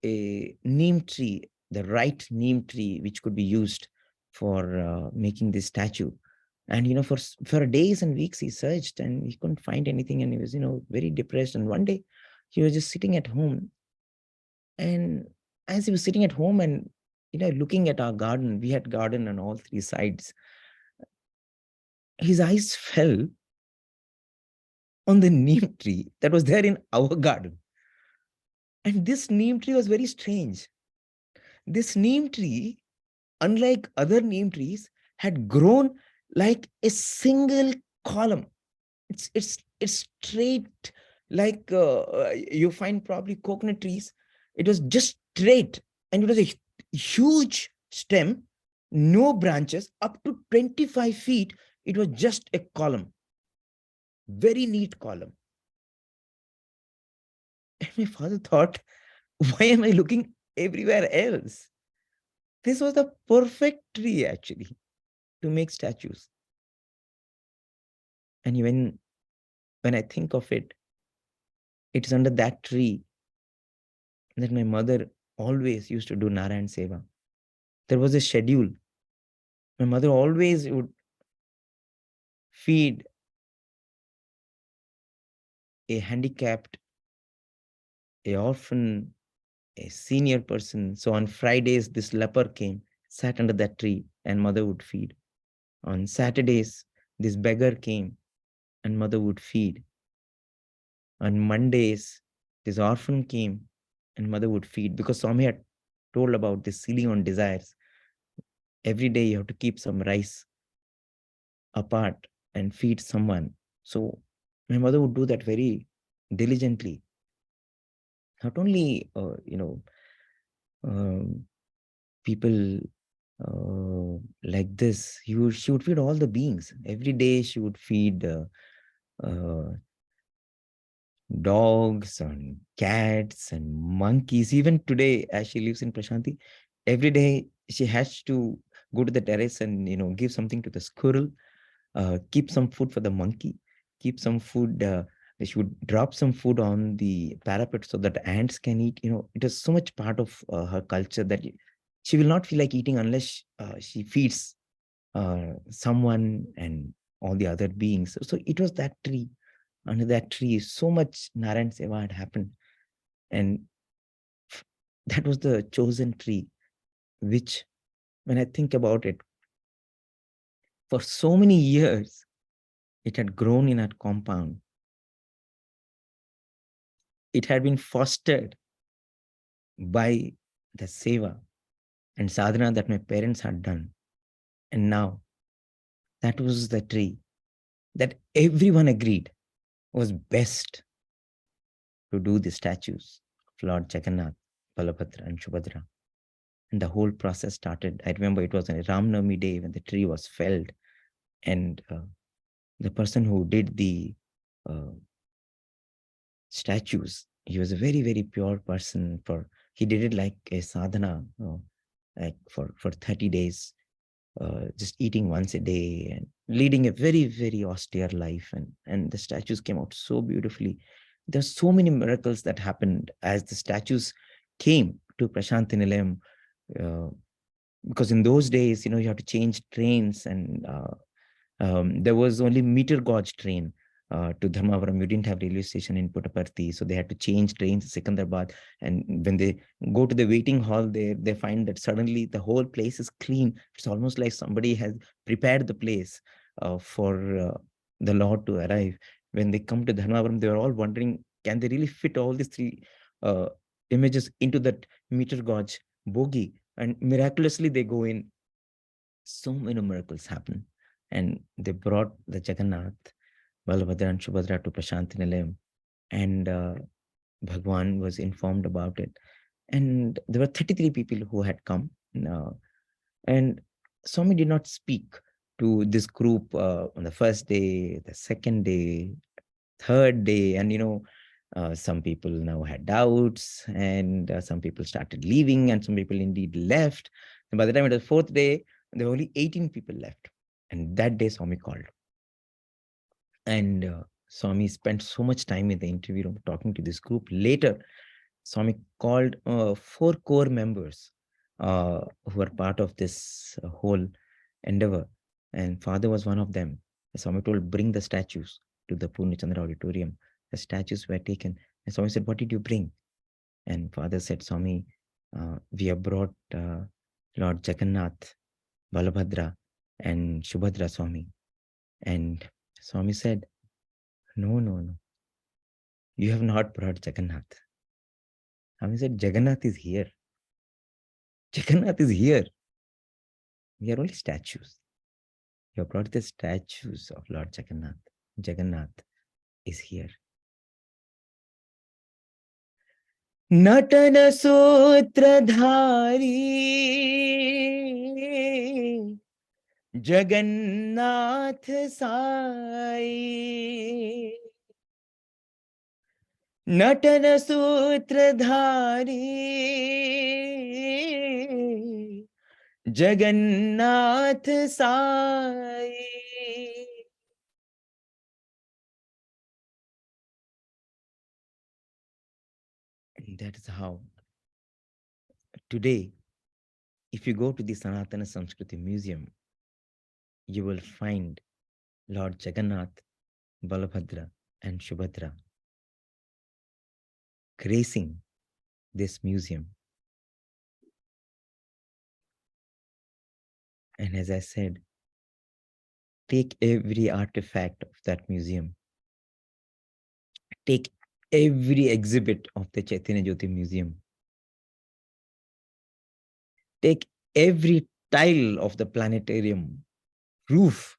a neem tree, the right neem tree, which could be used for making this statue. And for days and weeks he searched and he couldn't find anything, and he was very depressed. And one day he was just sitting at home, and as he was sitting at home and looking at our garden, we had garden on all 3 sides, his eyes fell on the neem tree that was there in our garden. And this neem tree was very strange. This neem tree, unlike other neem trees, had grown like a single column. It's straight, like you find probably coconut trees. It was just straight, and it was a huge stem, no branches, up to 25 feet. It was just a column, very neat column. And my father thought, why am I looking everywhere else? This was the perfect tree actually to make statues. And when I think of it, it's under that tree that my mother always used to do Narayan Seva. There was a schedule. My mother always would feed a handicapped, a orphan, a senior person. So on Fridays, this leper came, sat under that tree, and mother would feed. On Saturdays, this beggar came, and mother would feed. On Mondays, this orphan came, and mother would feed, because Swami had told about this ceiling on desires. Every day you have to keep some rice apart and feed someone. So my mother would do that very diligently. Not only, um, people like this, she would feed all the beings. Every day she would feed uh, dogs and cats and monkeys. Even today, as she lives in Prashanti, every day she has to go to the terrace and give something to the squirrel, keep some food for the monkey, keep some food. She would drop some food on the parapet so that ants can eat. It is so much part of her culture that she will not feel like eating unless she feeds someone and all the other beings. So it was that tree. Under that tree, so much Narayan Seva had happened. And that was the chosen tree, which, when I think about it, for so many years, it had grown in our compound. It had been fostered by the seva and sadhana that my parents had done. And now, that was the tree that everyone agreed was best to do the statues of Lord Jagannath, Balabhadra, and Subhadra. And the whole process started. I remember it was a Ram Navami day when the tree was felled, and the person who did the uh, statues, he was a very, very pure person. He did it like a sadhana, like for 30 days, just eating once a day and leading a very, very austere life. And the statues came out so beautifully. There's so many miracles that happened as the statues came to Prashanti Nilayam, because in those days, you have to change trains, and there was only meter gauge train to Dharmavaram. You didn't have railway station in Puttaparthi, so they had to change trains to Secunderabad. And when they go to the waiting hall there, they find that suddenly the whole place is clean. It's almost like somebody has prepared the place for the Lord to arrive. When they come to Dharmavaram, they were all wondering, can they really fit all these three uh, images into that meter gauge bogie? And miraculously, they go in. So many miracles happen. And they brought the Jagannath, Balabhadra, and Subhadra to Prashanti Nilayam. And Bhagwan was informed about it. And there were 33 people who had come. And Swami did not speak to this group on the first day, the second day, third day. And, some people now had doubts, and some people started leaving, and some people indeed left. And by the time it was fourth day, there were only 18 people left. And that day, Swami called. And Swami spent so much time in the interview room talking to this group. Later, Swami called 4 core members who were part of this whole endeavor. And Father was one of them. Swami told, bring the statues to the Purnachandra auditorium. The statues were taken. And Swami said, what did you bring? And Father said, Swami, we have brought Lord Jagannath, Balabhadra, and Subhadra, Swami. And Swami said, no, no, no. You have not brought Jagannath. Swami said, Jagannath is here. Jagannath is here. We are only statues. You have brought the statues of Lord Jagannath. Jagannath is here. Natana Sutradhari Jagannath Sai नटन सूत्रधारी Jagannath Sai. And that is how today, if you go to the Sanatana Samskriti Museum, you will find Lord Jagannath, Balabhadra, and Subhadra gracing this museum. And as I said, take every artifact of that museum, take every exhibit of the Chaitanya Jyoti Museum, take every tile of the planetarium roof.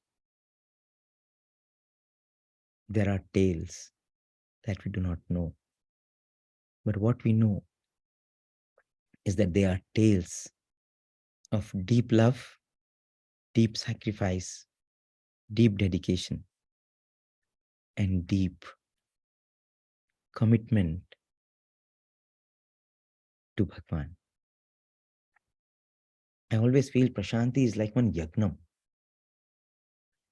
There are tales that we do not know. But what we know is that they are tales of deep love, deep sacrifice, deep dedication, and deep commitment to Bhagwan. I always feel Prashanti is like one yagnam.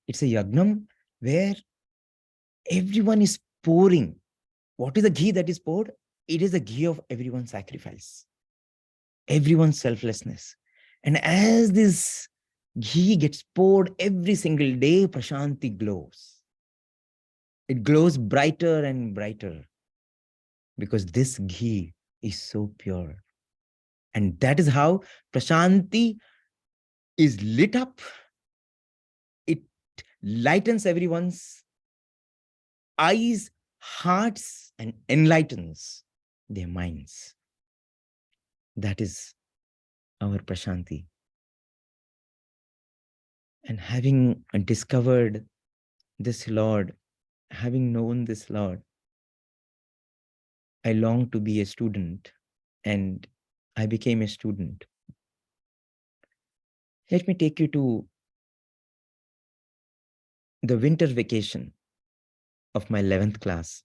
It's a yagnam where everyone is pouring. What is the ghee that is poured? It is the ghee of everyone's sacrifice, everyone's selflessness. And as this ghee gets poured every single day, Prashanti glows. It glows brighter and brighter because this ghee is so pure. And that is how Prashanti is lit up. It lightens everyone's eyes, hearts, and enlightens their minds. That is our Prashanti. And having discovered this Lord, having known this Lord, I long to be a student, and I became a student. Let me take you to the winter vacation of my 11th class.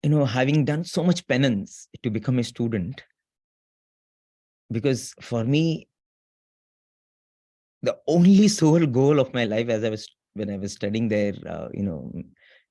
You know, having done so much penance to become a student, because for me, the only sole goal of my life when I was studying there,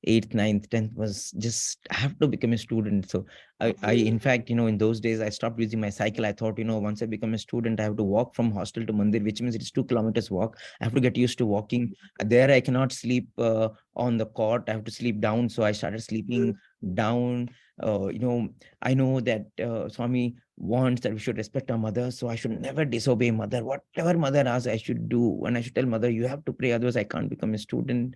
8th, 9th, 10th was just I have to become a student. So I in fact, in those days, I stopped using my cycle. I thought, once I become a student, I have to walk from hostel to Mandir, which means it's 2 kilometers walk. I have to get used to walking. There, I cannot sleep on the cot. I have to sleep down. So I started sleeping down. I know that Swami wants that we should respect our mother, so I should never disobey mother. Whatever mother asks, I should do. And I should tell mother, you have to pray, otherwise I can't become a student.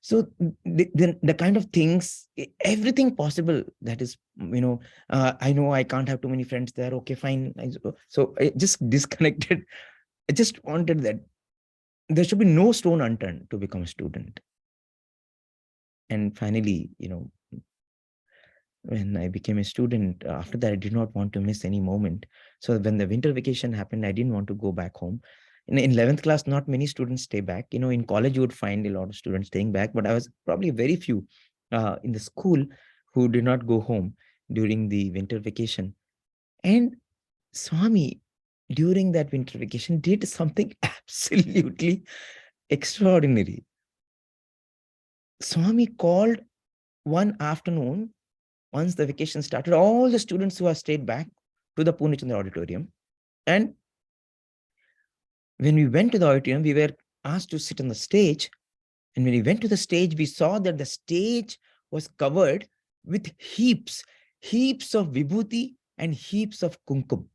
So the kind of things, everything possible that is, I know I can't have too many friends there. Okay, fine. So I just disconnected. I just wanted that there should be no stone unturned to become a student. And finally, when I became a student, after that, I did not want to miss any moment. So when the winter vacation happened, I didn't want to go back home. In 11th class, not many students stay back. In college, you would find a lot of students staying back, but I was probably very few in the school who did not go home during the winter vacation. And Swami, during that winter vacation, did something absolutely extraordinary. Swami called one afternoon. Once the vacation started, all the students who have stayed back to the Purnachandra auditorium. And when we went to the auditorium, we were asked to sit on the stage. And when we went to the stage, we saw that the stage was covered with heaps of vibhuti and heaps of kumkum.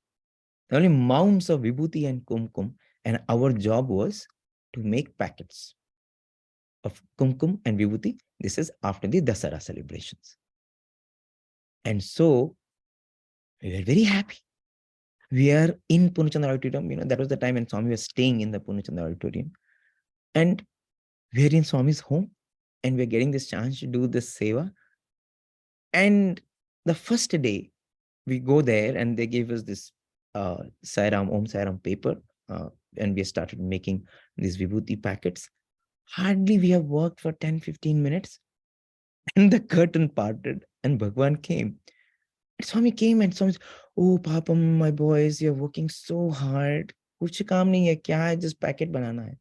Only mounds of vibhuti and kumkum. And our job was to make packets of kumkum and vibhuti. This is after the Dasara celebrations. And so we were very happy. We are in Purnachandra auditorium. That was the time when Swami was staying in the Purnachandra auditorium. And we're in Swami's home and we're getting this chance to do this seva. And the first day we go there and they gave us this Sairam, Om Sairam paper. And we started making these vibhuti packets. Hardly we have worked for 10, 15 minutes. And the curtain parted and Bhagwan came. And Swami came and Swami said, "Oh, Papam, my boys, you're working so hard. कुछ काम नहीं है, क्या है, just packet बनाना है."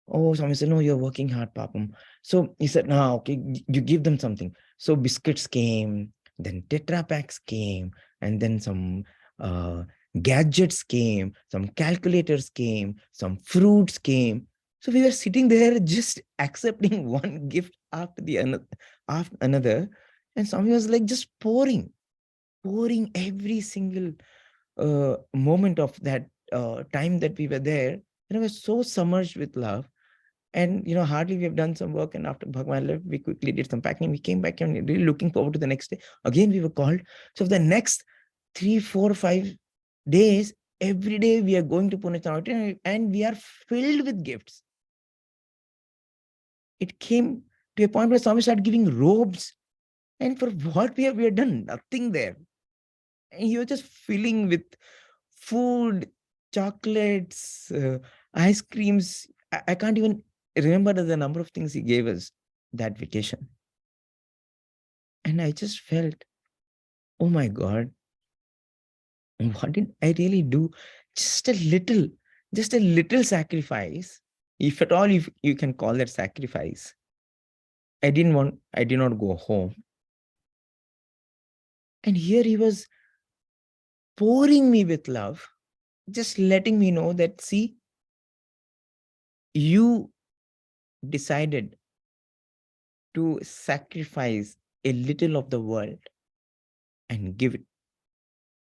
Oh, Swami said, "No, you're working hard, Papam." So he said, "No, okay, you give them something." So biscuits came, then Tetra Packs came, and then some gadgets came, some calculators came, some fruits came. So we were sitting there just accepting one gift after another. And Swami was like just pouring every single moment of that time that we were there. And I was so submerged with love. And hardly we have done some work, and after Bhagwan left, we quickly did some packing. We came back and really looking forward to the next day. Again, we were called. So the next 3, 4, 5 days, every day we are going to Pune Auditorium, and we are filled with gifts. It came to a point where Swami started giving robes, and for what we have done nothing there. And you're just filling with food, chocolates, ice creams. I can't even remember the number of things he gave us that vacation. And I just felt, oh my God, what did I really do? Just a little sacrifice, if at all if you can call that sacrifice. I did not go home. And here he was pouring me with love, just letting me know that, see, you decided to sacrifice a little of the world and give it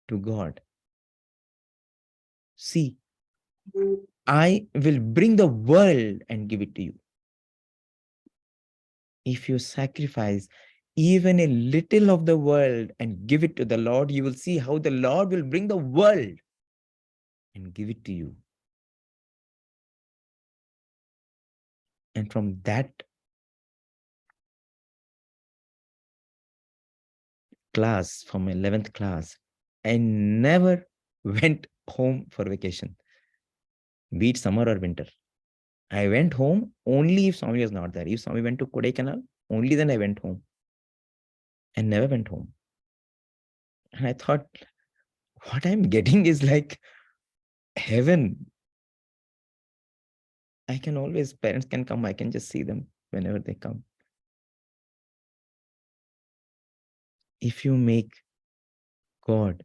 to God. See, I will bring the world and give it to you. If you sacrifice even a little of the world and give it to the Lord, you will see how the Lord will bring the world and give it to you. And from that class, from 11th class, I never went home for vacation, be it summer or winter. I went home only if Swami was not there. If Swami went to Kodaikanal, only then I went home. And never went home. And I thought, what I'm getting is like heaven. I can always, parents can come, I can just see them whenever they come. If you make God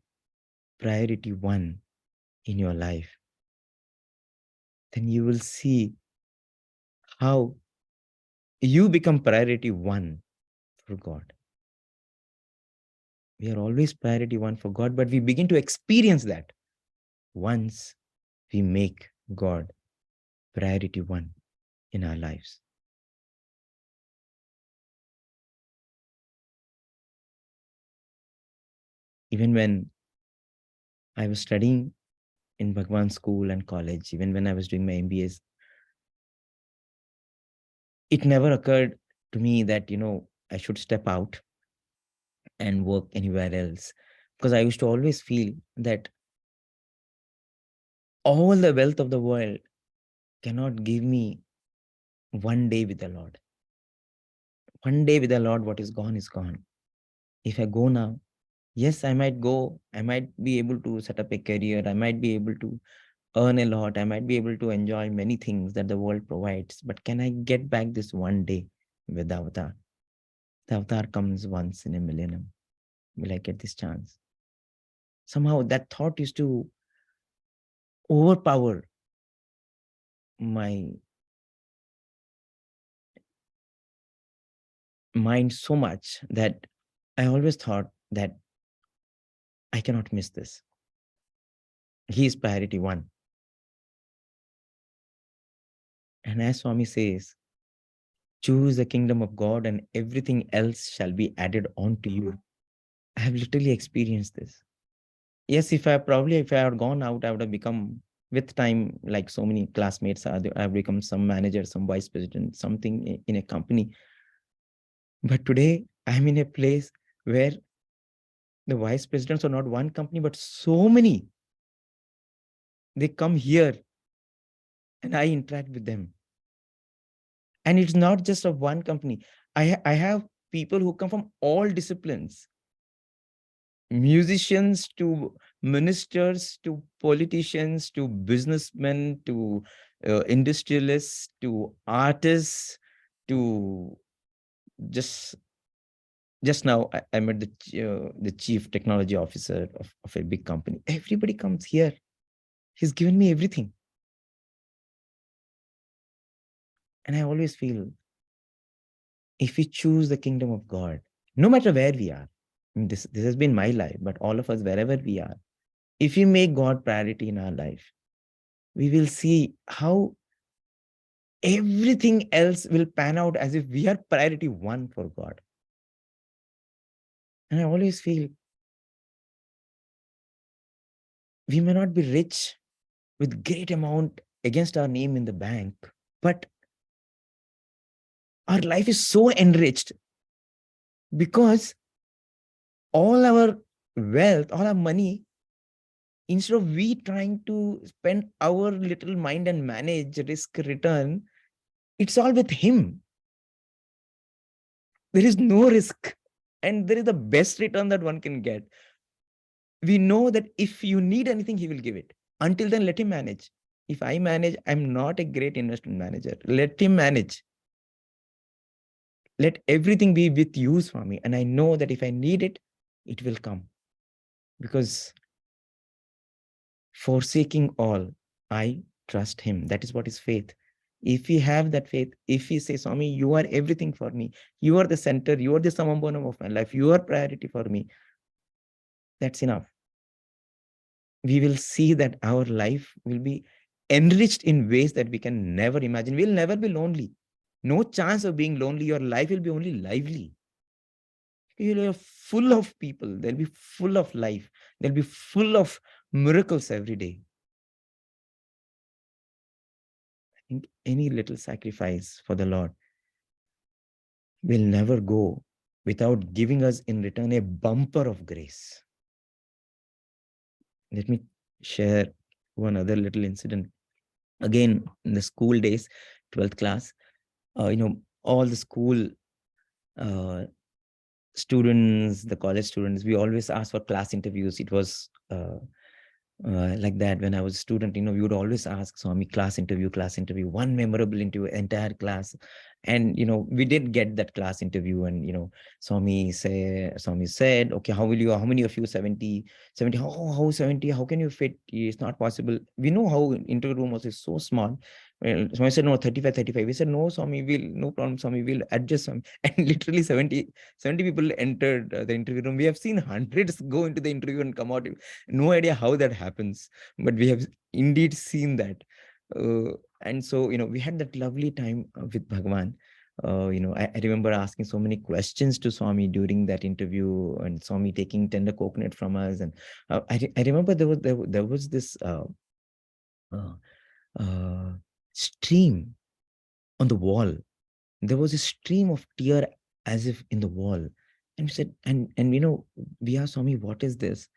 priority one in your life, then you will see how you become priority one for God. We are always priority one for God, but we begin to experience that once we make God priority one in our lives. Even when I was studying in Bhagwan school and college, even when I was doing my MBAs, it never occurred to me that, I should step out and work anywhere else. Because I used to always feel that all the wealth of the world cannot give me one day with the Lord. One day with the Lord, what is gone is gone. If I go now, yes, I might go, I might be able to set up a career, I might be able to earn a lot, I might be able to enjoy many things that the world provides, but can I get back this one day with the avatar? The avatar comes once in a millennium. Will I get this chance? Somehow that thought used to overpower my mind so much that I always thought that I cannot miss this. He is priority one. And as Swami says, choose the kingdom of God and everything else shall be added on to you. I have literally experienced this. Yes, if I had gone out, I would have become, with time, like so many classmates, I have become some manager, some vice president, something in a company. But today I'm in a place where the vice presidents are not one company, but so many. They come here and I interact with them. And it's not just of one company. I have people who come from all disciplines, musicians to ministers to politicians to businessmen to industrialists to artists to just now I met the chief technology officer of a big company. Everybody comes here. He's given me everything. And I always feel, if we choose the kingdom of God, no matter where we are, this has been my life, but all of us, wherever we are, if we make God priority in our life, we will see how everything else will pan out as if we are priority one for God. And I always feel, we may not be rich with great amount against our name in the bank, but our life is so enriched because all our wealth, all our money, instead of we trying to spend our little mind and manage risk return, it's all with him. There is no risk, and there is the best return that one can get. We know that if you need anything, he will give it. Until then, let him manage. If I manage, I'm not a great investment manager. Let him manage. Let everything be with you, Swami. And I know that if I need it, it will come. Because forsaking all, I trust him. That is what is faith. If we have that faith, if we say, Swami, you are everything for me, you are the center, you are the samambonam of my life, you are priority for me, that's enough. We will see that our life will be enriched in ways that we can never imagine. We'll never be lonely. No chance of being lonely. Your life will be only lively. You'll be full of people. They'll be full of life. They'll be full of miracles every day. I think any little sacrifice for the Lord will never go without giving us in return a bumper of grace. Let me share one other little incident. Again, in the school days, 12th class, all the school students, the college students, we always ask for class interviews. It was like that when I was a student, we would always ask Swami, class interview, one memorable interview, entire class. And, we did get that class interview, and, Swami said, okay, how many of you 70, how 70, how can you fit? It's not possible. We know how interview room was so small. Well, Swami said, no, 35. We said, no, Swami, no problem, Swami, we'll adjust. Swami. And literally 70 people entered the interview room. We have seen hundreds go into the interview and come out. No idea how that happens, but we have indeed seen that. And so, we had that lovely time with Bhagwan. I remember asking so many questions to Swami during that interview, and Swami taking tender coconut from us. And I remember there was this stream on the wall. There was a stream of tear as if in the wall. And we said, and we asked Swami, what is this?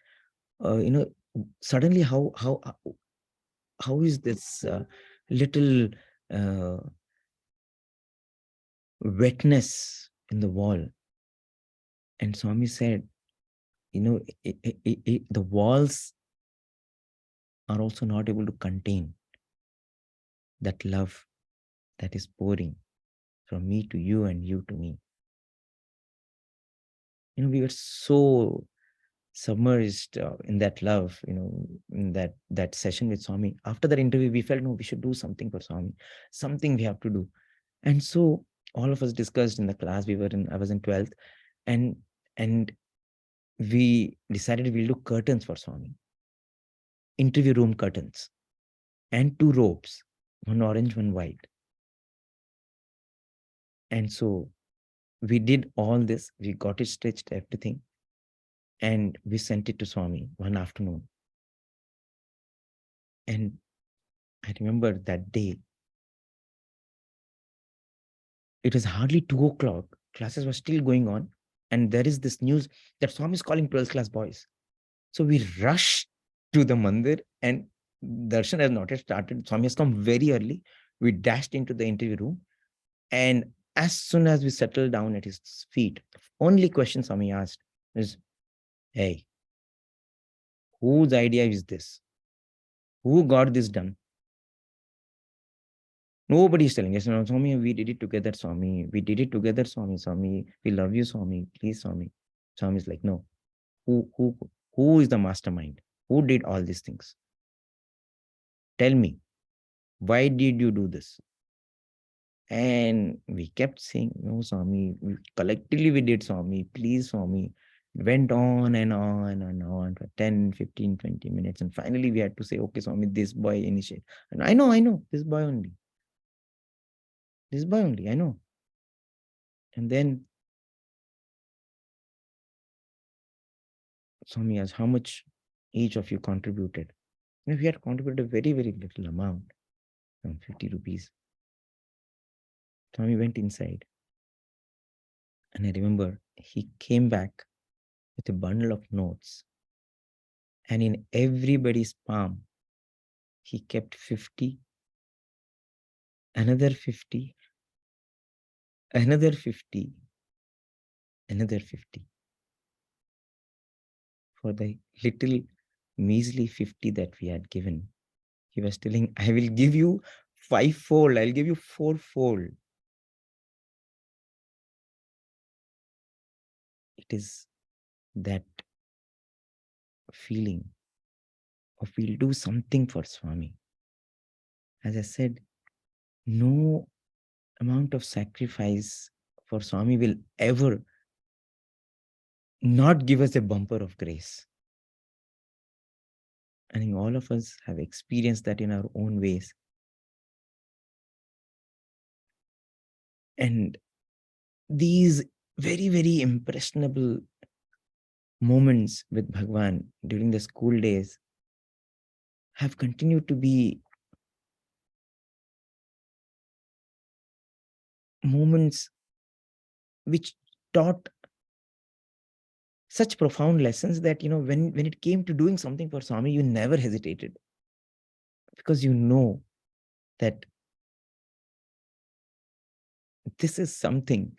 Suddenly how is this little wetness in the wall? And Swami said, the walls are also not able to contain that love that is pouring from me to you and you to me. We were so submerged in that love, in that session with Swami. After that interview, we felt, no, we should do something for Swami, something we have to do. And so all of us discussed in the class. I was in 12th, and we decided we'll do curtains for Swami, interview room curtains, and 2 robes, one orange, one white. And so we did all this. We got it stitched, everything, and we sent it to Swami one afternoon. And I remember that day, it was hardly 2 o'clock. Classes were still going on. And there is this news that Swami is calling 12th class boys. So we rushed to the mandir, and darshan has not yet started. Swami has come very early. We dashed into the interview room, and as soon as we settled down at his feet, the only question Swami asked is, hey, whose idea is this? Who got this done? Nobody is telling us, no, Swami, we did it together, Swami. We did it together, Swami. Swami, we love you, Swami. Please, Swami. Swami is like, no. Who is the mastermind? Who did all these things? Tell me, why did you do this? And we kept saying, no, Swami, collectively we did, Swami. Please, Swami. It went on and on and on for 10, 15, 20 minutes. And finally we had to say, okay, Swami, this boy initiate. And I know, this boy only. This boy only, I know. And then Swami asked, how much each of you contributed? And we had contributed a very, very little amount, 50 rupees. Swami went inside. And I remember he came back with a bundle of notes. And in everybody's palm, he kept 50, another 50, another 50, another 50. For the little measly 50 that we had given, he was telling, I will give you 5-fold, I'll give you 4-fold. It is that feeling of we'll do something for Swami. As I said, no amount of sacrifice for Swami will ever not give us a bumper of grace. I think all of us have experienced that in our own ways. And these very, very impressionable moments with Bhagwan during the school days have continued to be moments which taught such profound lessons that, when it came to doing something for Swami, you never hesitated, because you know that this is something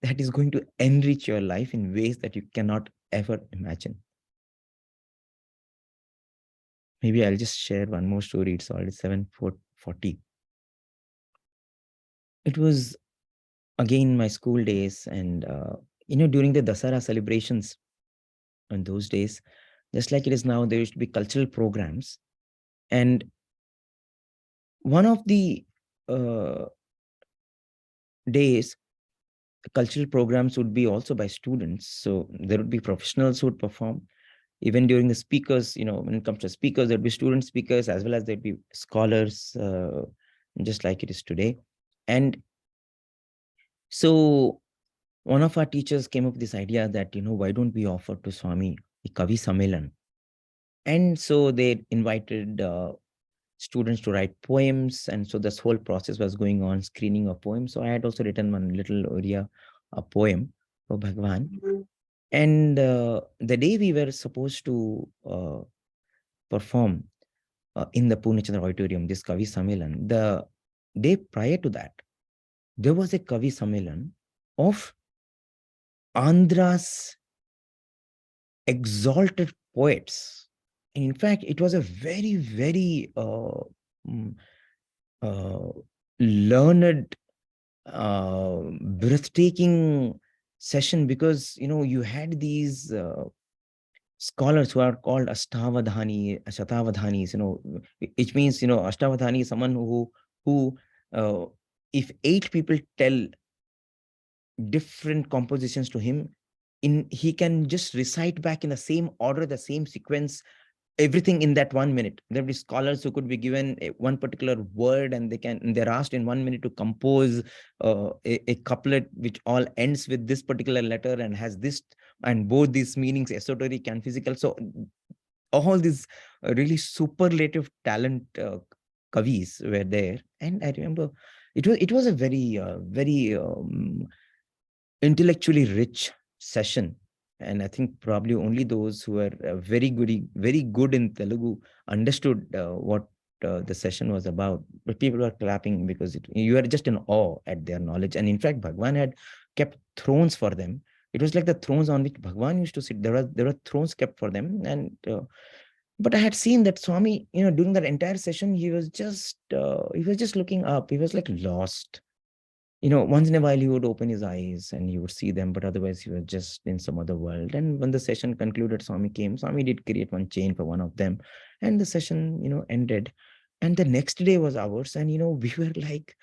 that is going to enrich your life in ways that you cannot ever imagine. Maybe I'll just share one more story. It's already 7:40. It was again my school days, and during the Dasara celebrations on those days, just like it is now, there used to be cultural programs. And one of the days, cultural programs would be also by students. So there would be professionals who would perform. Even during the speakers, when it comes to speakers, there'd be student speakers as well as there'd be scholars, just like it is today. And so one of our teachers came up with this idea that, why don't we offer to Swami a Kavi Sammelan? And so they invited students to write poems. And so this whole process was going on, screening of poems. So I had also written one little Oriya, a poem for Bhagwan. And the day we were supposed to perform in the Pune Chandra Auditorium, this Kavi Sammelan, the day prior to that, there was a Kavi Sammelan of Andhra's exalted poets. And in fact, it was a very, very learned, breathtaking session, because, you had these scholars who are called Shatavadhanis, which means, Ashtavadhani is someone who if 8 people tell different compositions to him, he can just recite back in the same order, the same sequence, everything in that 1 minute. There will be scholars who could be given one particular word, and they're asked in 1 minute to compose a couplet which all ends with this particular letter and has this, and both these meanings, esoteric and physical. So all these really superlative talent kavis were there. And I remember it was a very intellectually rich session. And I think probably only those who were very good in Telugu understood what the session was about, but people were clapping because you are just in awe at their knowledge. And in fact, Bhagwan had kept thrones for them. It was like the thrones on which Bhagwan used to sit. There were thrones kept for them. And but I had seen that Swami, during that entire session, he was just looking up. He was like lost. Once in a while he would open his eyes and he would see them, but otherwise he was just in some other world. And when the session concluded, Swami came. Swami did create one chain for one of them, and the session, ended. And the next day was ours, and we were like,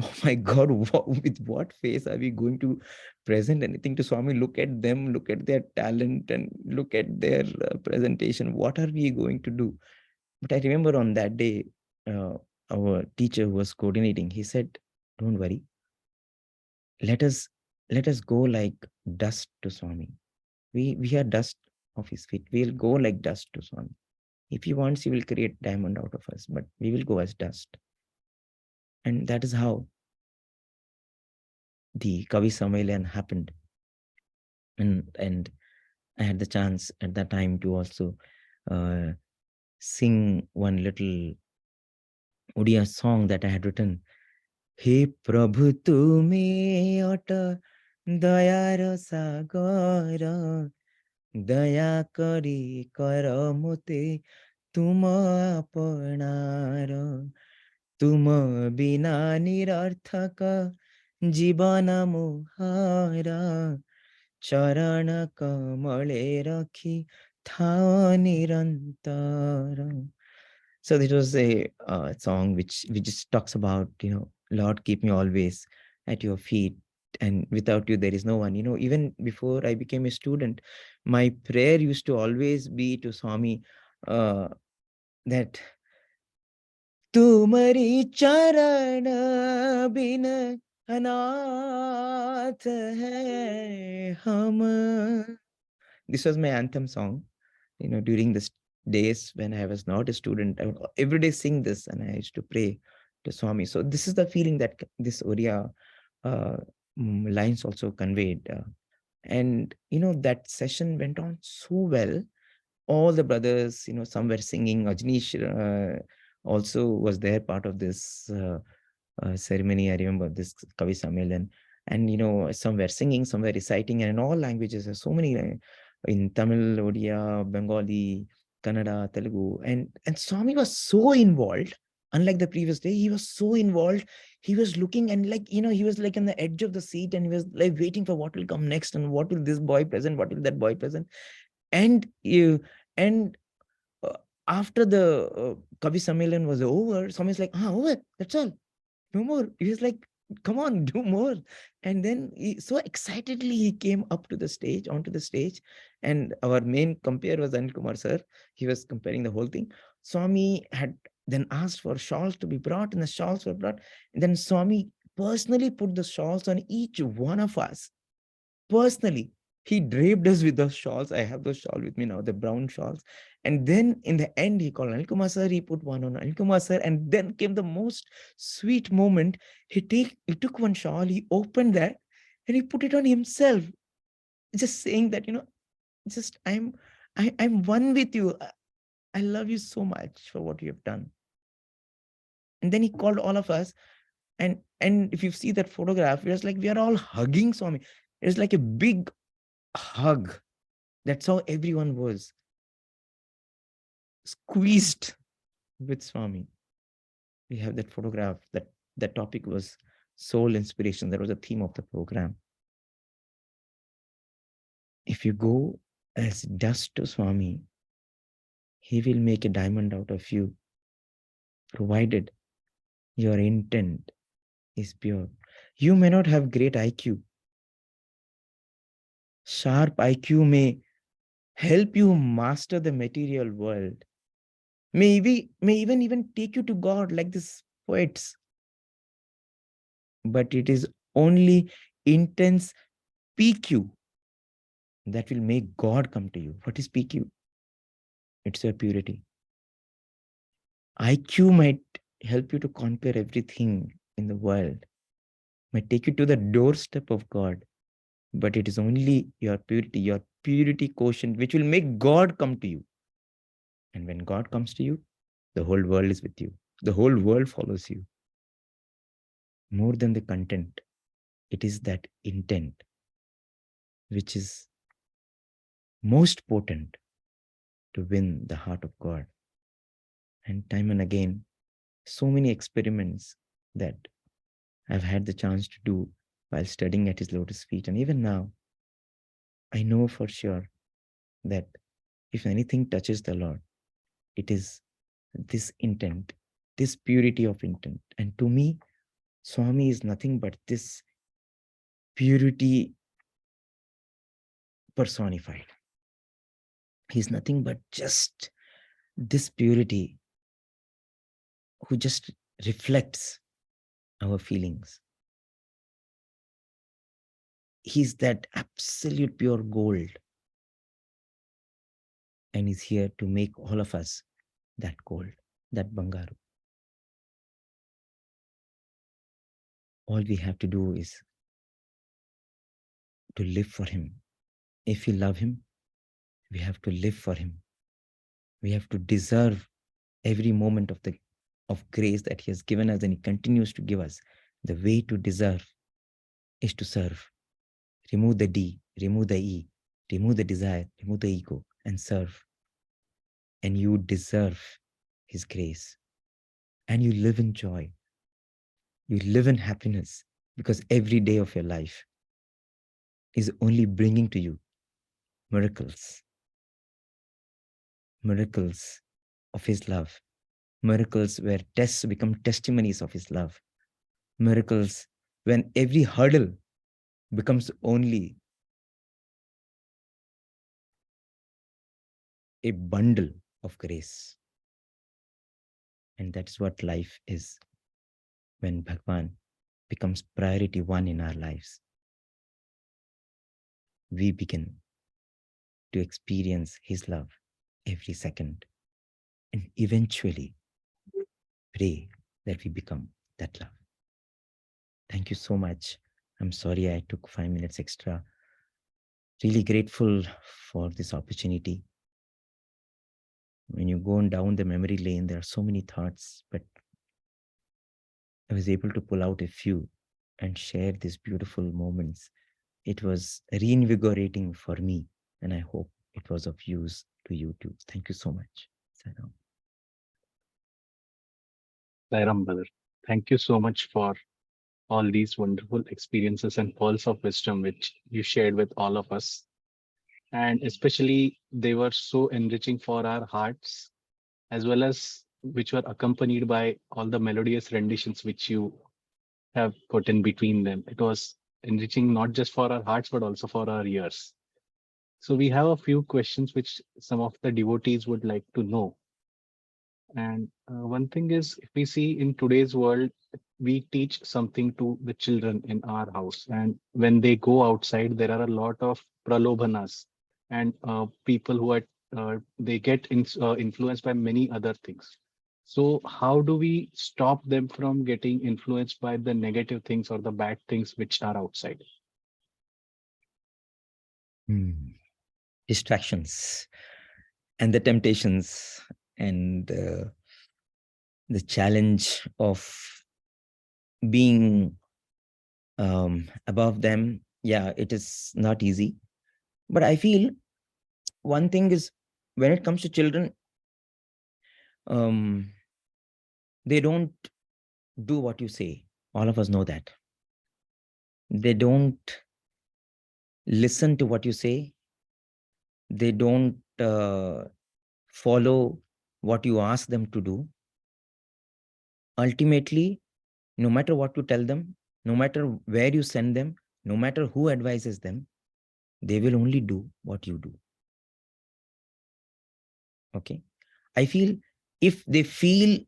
oh my God, with what face are we going to present anything to Swami? Look at them, look at their talent, and look at their presentation. What are we going to do? But I remember on that day, our teacher who was coordinating, he said, "Don't worry. Let us go like dust to Swami. We are dust of his feet. We'll go like dust to Swami. If he wants, he will create diamond out of us, but we will go as dust." And that is how the Kavi Sammelan happened. And I had the chance at that time to also sing one little Odia song that I had written. He Prabhu tume ata dayar sagar दया करी कर मोते तुम अपनार तुम बिना निरर्थक जीवन मोहर चरण कमले रखी था निरंतर. So it was a song which just talks about, Lord, keep me always at your feet. And without you, there is no one. Even before I became a student, my prayer used to always be to Swami that तुम्हारी चरण बिन अनाथ है हम. This was my anthem song, during the days when I was not a student. I would every day sing this, and I used to pray to Swami. So this is the feeling that this Oriya lines also conveyed. And, that session went on so well. All the brothers, some were singing. Ajnish also was there, part of this ceremony. I remember this Kavi Sammelan. And, some were singing, some were reciting, and in all languages. There's so many, in Tamil, Odia, Bengali, Kannada, Telugu. And Swami was so involved. Unlike the previous day, he was so involved. He was looking, and he was like on the edge of the seat, and he was like waiting for what will come next, and what will this boy present, what will that boy present. And and after the Kavi Sammelan was over, Swami's like, over, that's all. No more. He was like, come on, do more. And then so excitedly he came up to the stage, onto the stage. And our main compere was Anil Kumar sir. He was comparing the whole thing. Swami had then asked for shawls to be brought, and the shawls were brought. And then Swami personally put the shawls on each one of us. Personally, he draped us with those shawls. I have those shawls with me now, the brown shawls. And then in the end, he called Anil Kumar sir. He put one on Anil Kumar sir. And then came the most sweet moment. He took one shawl, he opened that, and he put it on himself. Just saying that, just I'm one with you. I love you so much for what you have done. And then he called all of us. And if you see that photograph, it was like we are all hugging Swami. It was like a big hug. That's how everyone was squeezed with Swami. We have that photograph. That topic was soul inspiration. That was the theme of the program. If you go as dust to Swami, he will make a diamond out of you, provided your intent is pure. You may not have great IQ. Sharp IQ may help you master the material world. May even take you to God, like these poets. But it is only intense PQ that will make God come to you. What is PQ? It's your purity. IQ might help you to conquer everything in the world, might take you to the doorstep of God, but it is only your purity quotient, which will make God come to you. And when God comes to you, The whole world is with you. The whole world follows you. More than the content, it is that intent which is most potent to win the heart of God. And time and again, so many experiments that I've had the chance to do while studying at his lotus feet. And even now, I know for sure that if anything touches the Lord, it is this intent, this purity of intent. And to me, Swami is nothing but this purity personified. He's nothing but just this purity who just reflects our feelings. He's that absolute pure gold. And he's here to make all of us that gold, that Bangaru. All we have to do is to live for him. If we love him, we have to live for him. We have to deserve every moment of grace that he has given us, and he continues to give us. The way to deserve is to serve. Remove the D, remove the E, remove the desire, remove the ego, and serve. And you deserve his grace. And you live in joy. You live in happiness, because every day of your life is only bringing to you miracles. Miracles of his love. Miracles where tests become testimonies of his love. Miracles when every hurdle becomes only a bundle of grace. And that's what life is, when Bhagwan becomes priority one in our lives. We begin to experience his love every second, and eventually pray that we become that love. Thank you so much. I'm sorry I took 5 minutes extra. Really grateful for this opportunity. When you go down the memory lane, there are so many thoughts, but I was able to pull out a few and share these beautiful moments. It was reinvigorating for me, and I hope it was of use to you too. Thank you so much. Saram. Sairam, brother. Thank you so much for all these wonderful experiences and pearls of wisdom which you shared with all of us. And especially, they were so enriching for our hearts, as well as which were accompanied by all the melodious renditions which you have put in between them. It was enriching not just for our hearts, but also for our ears. So we have a few questions which some of the devotees would like to know. And one thing is, if we see in today's world, we teach something to the children in our house. And when they go outside, there are a lot of pralobhanas and people who are, they get influenced by many other things. So how do we stop them from getting influenced by the negative things or the bad things which are outside? Distractions and the temptations and the challenge of being above them. Yeah, it is not easy. But I feel one thing is, when it comes to children, they don't do what you say. All of us know that. They don't listen to what you say. They don't follow what you ask them to do. Ultimately, no matter what you tell them, no matter where you send them, no matter who advises them, they will only do what you do. Okay. I feel if they feel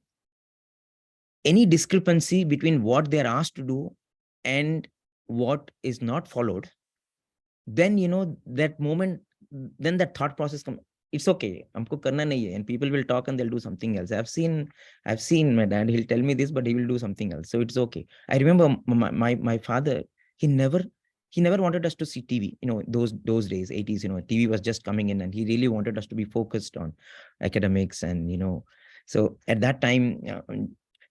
any discrepancy between what they're asked to do and what is not followed, then, that moment, then that thought process comes. It's okay, humko karna nahi hai, and people will talk and they'll do something else. I've seen my dad, he'll tell me this, but he will do something else. So it's okay. I remember my father, he never wanted us to see TV. Those days, 80s, TV was just coming in, and he really wanted us to be focused on academics and, So at that time,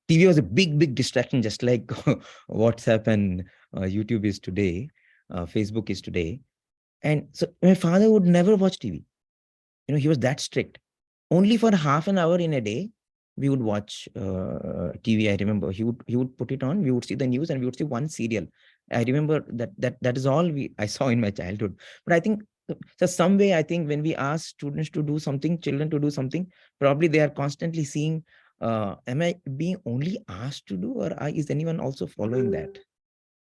TV was a big distraction, just like WhatsApp and YouTube is today, Facebook is today. And so my father would never watch TV. He was that strict. Only for half an hour in a day, we would watch TV. I remember he would put it on. We would see the news and we would see one serial. I remember that is all I saw in my childhood. But I think so some way, I think when we ask students to do something, children to do something, probably they are constantly seeing, am I being only asked to do, or is anyone also following that?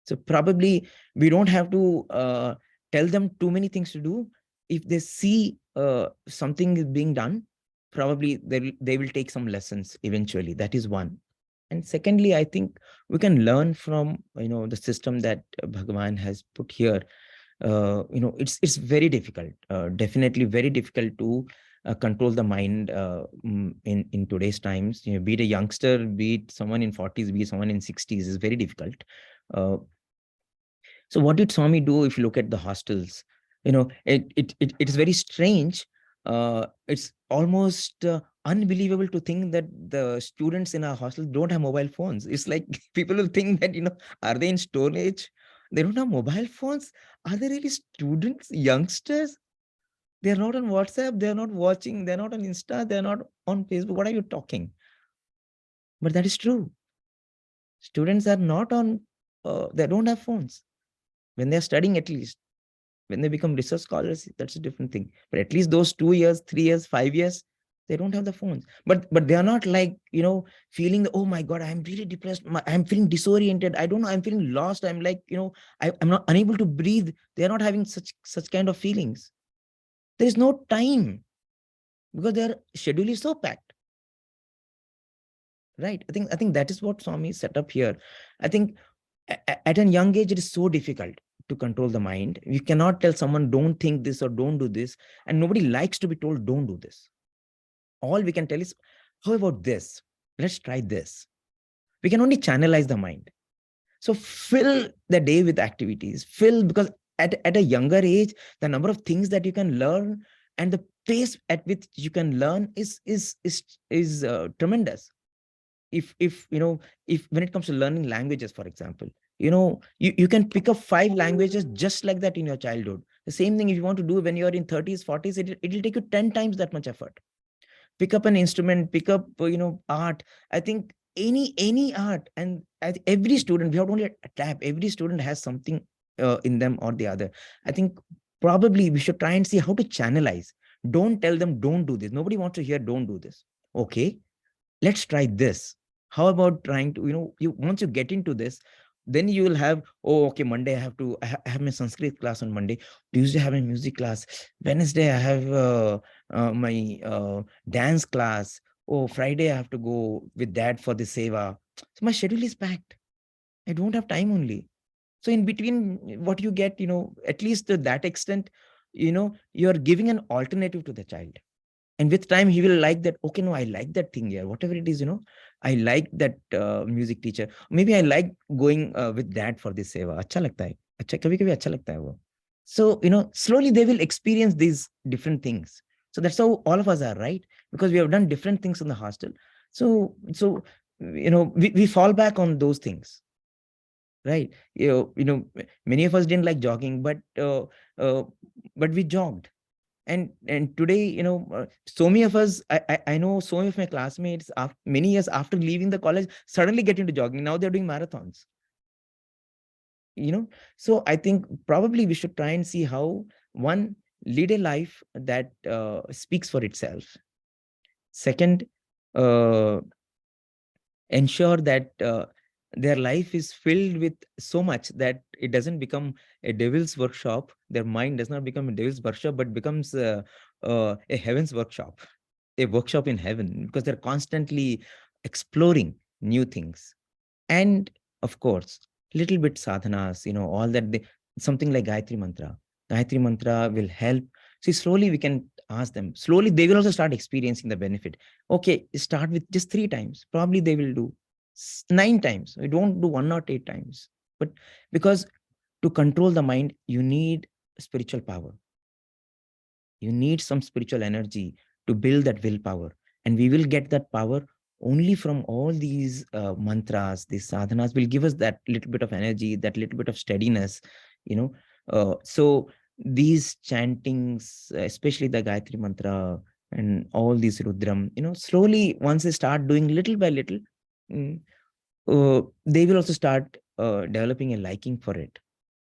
So probably we don't have to tell them too many things to do. If they see something is being done, probably they will take some lessons eventually. That is one. And secondly, I think we can learn from the system that Bhagavan has put here. It's very difficult, definitely very difficult to control the mind in today's times. Be it a youngster, be it someone in 40s, be it someone in 60s, is very difficult. So what did Swami do? If you look at the hostels, it is very strange. It's almost unbelievable to think that the students in our hostels don't have mobile phones. It's like people will think that, are they in Stone Age? They don't have mobile phones. Are they really students, youngsters? They're not on WhatsApp. They're not watching. They're not on Insta. They're not on Facebook. What are you talking? But that is true. Students are not on, they don't have phones. When they're studying, at least. When they become research scholars, that's a different thing. But at least those 2 years, 3 years, 5 years, they don't have the phones. But they are not like, feeling, oh my God, I'm really depressed. I'm feeling disoriented. I don't know. I'm feeling lost. I'm like, I'm not unable to breathe. They're not having such kind of feelings. There is no time because their schedule is so packed. Right. I think that is what Swami set up here. I think at a young age, it is so difficult to control the mind. You cannot tell someone, don't think this or don't do this. And nobody likes to be told, don't do this. All we can tell is, how about this? Let's try this. We can only channelize the mind. So fill the day with activities. Because at a younger age, the number of things that you can learn and the pace at which you can learn is tremendous. If when it comes to learning languages, for example, you can pick up 5 languages just like that in your childhood. The same thing if you want to do when you're in 30s, 40s, it'll take you 10 times that much effort. Pick up an instrument, pick up art. I think any art, and every student, we have only a tap, every student has something in them or the other. I think probably we should try and see how to channelize. Don't tell them don't do this. Nobody wants to hear don't do this. Okay, let's try this. How about trying to, once you get into this, then you will have, oh, okay, Monday I have my Sanskrit class on Monday. Tuesday I have a music class. Wednesday I have my dance class. Oh, Friday I have to go with dad for the seva. So my schedule is packed. I don't have time only. So in between, what you get, at least to that extent, you're giving an alternative to the child. And with time, he will like that. Okay, no, I like that thing here. Whatever it is, I like that music teacher. Maybe I like going with dad for this seva. Acha lagta hai. Kabhi acha lagta hai wo. So, slowly they will experience these different things. So that's how all of us are, right? Because we have done different things in the hostel. So we fall back on those things, right? Many of us didn't like jogging, but we jogged. And today, so many of us, I know so many of my classmates, after many years after leaving the college, suddenly get into jogging. Now they're doing marathons. So I think probably we should try and see how, one, lead a life that speaks for itself. Second, ensure that their life is filled with so much that it doesn't become a devil's workshop. Their mind does not become a devil's workshop, but becomes a heaven's workshop, a workshop in heaven, because they're constantly exploring new things. And of course, little bit sadhanas, all that, something like Gayatri Mantra. Gayatri Mantra will help. See, slowly we can ask them. Slowly they will also start experiencing the benefit. Okay, start with just 3 times. Probably they will do 9 times. We don't do 1 or 8 times. But because to control the mind, you need spiritual power. You need some spiritual energy to build that willpower. And we will get that power only from all these mantras. These sadhanas will give us that little bit of energy, that little bit of steadiness, you know. So these chantings, especially the Gayatri mantra and all these Rudram, slowly, once they start doing little by little, mm, they will also start developing a liking for it.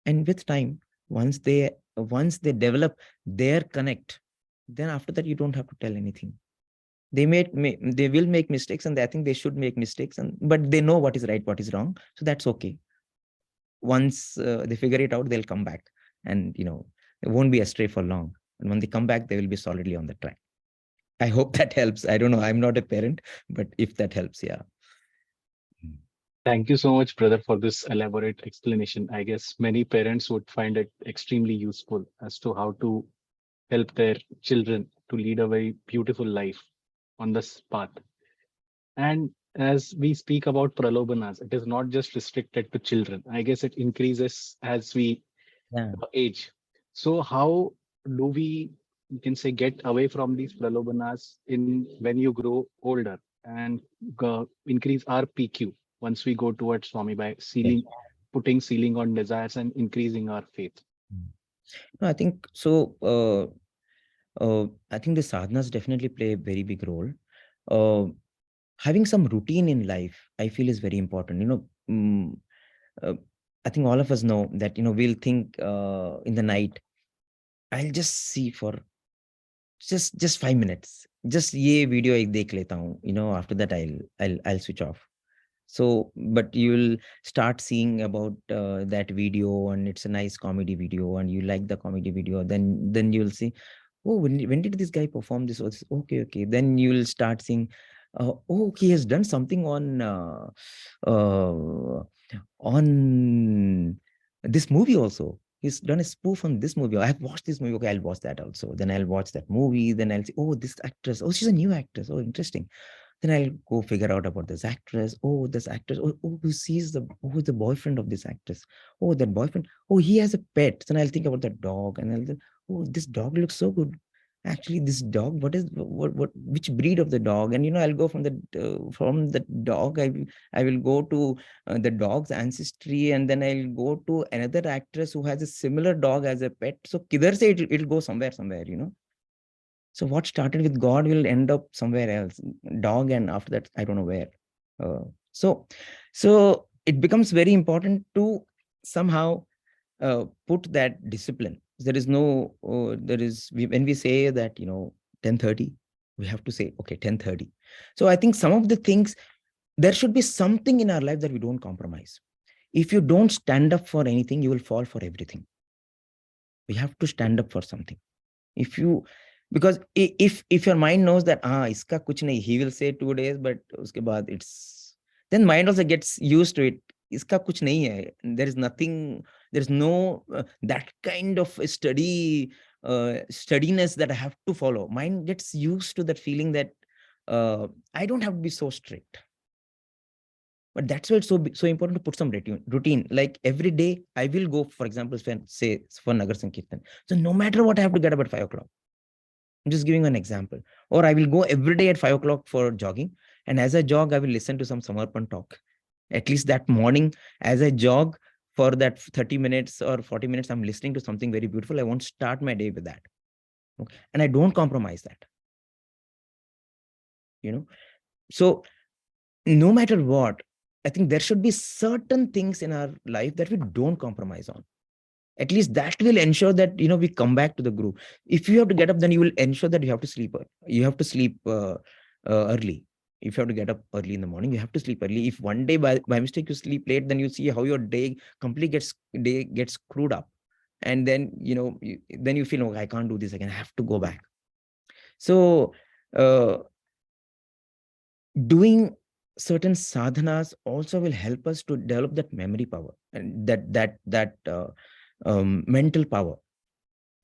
And with time, once they develop their connect, then after that you don't have to tell anything. They will make mistakes, and I think they should make mistakes, but they know what is right, what is wrong, so that's okay. Once they figure it out, they'll come back, and it won't be astray for long. And when they come back, they will be solidly on the track. I hope that helps. I don't know, I'm not a parent, but if that helps, yeah. Thank you so much, brother, for this elaborate explanation. I guess many parents would find it extremely useful as to how to help their children to lead a very beautiful life on this path. And as we speak about pralobanas, it is not just restricted to children. I guess it increases as we Yeah. age. So how do we, you can say, get away from these pralobanas in when you grow older and increase our PQ once we go towards Swami by putting ceiling on desires and increasing our faith? No, I think so. I think the sadhanas definitely play a very big role. Having some routine in life, I feel, is very important. Uh, I think all of us know that we'll think in the night, I'll just see for just 5 minutes. Just ye video ek dekh leta hu. After that I'll switch off. So, but you'll start seeing about that video, and it's a nice comedy video, and you like the comedy video. Then you'll see, oh, when did this guy perform this? Oh, okay. Then you'll start seeing, oh, he has done something on this movie also. He's done a spoof on this movie. I have watched this movie. Okay, I'll watch that also. Then I'll watch that movie. Then I'll see, oh, this actress. Oh, she's a new actress. Oh, interesting. Then I'll go figure out about this actress. Oh, this actress. Oh, who's the boyfriend of this actress? Oh, that boyfriend. Oh, he has a pet. Then I'll think about that dog, and I'll think, oh, this dog looks so good. Actually, this dog, which breed of the dog? And I'll go from the dog. I will go to the dog's ancestry, and then I'll go to another actress who has a similar dog as a pet. So kidhar se it'll go somewhere. So what started with God will end up somewhere else, dog, and after that, I don't know where. So it becomes very important to somehow put that discipline. There is no, when we say that, 10:30, we have to say, okay, 10:30. So I think some of the things, there should be something in our life that we don't compromise. If you don't stand up for anything, you will fall for everything. We have to stand up for something. Because if your mind knows that iska kuch nahi, he will say 2 days, but uske baad then mind also gets used to it. Iska kuch nahi hai. There is nothing, there is no that kind of steadiness that I have to follow. Mind gets used to that feeling that I don't have to be so strict. But that's why it's so important to put some routine. Like every day, I will go, for example, say for Nagar Sankirtan. So no matter what, I have to get up at 5 o'clock. I'm just giving an example. Or I will go every day at 5 o'clock for jogging. And as I jog, I will listen to some Samarpan talk. At least that morning, as I jog for that 30 minutes or 40 minutes, I'm listening to something very beautiful. I won't start my day with that. Okay? And I don't compromise that. So no matter what, I think there should be certain things in our life that we don't compromise on. At least that will ensure that, we come back to the groove. If you have to get up, then you will ensure that you have to sleep early. You have to sleep early. If you have to get up early in the morning, you have to sleep early. If one day by mistake you sleep late, then you see how your day completely gets screwed up. And then, then you feel, I can't do this again. I have to go back. So doing certain sadhanas also will help us to develop that memory power and that mental power,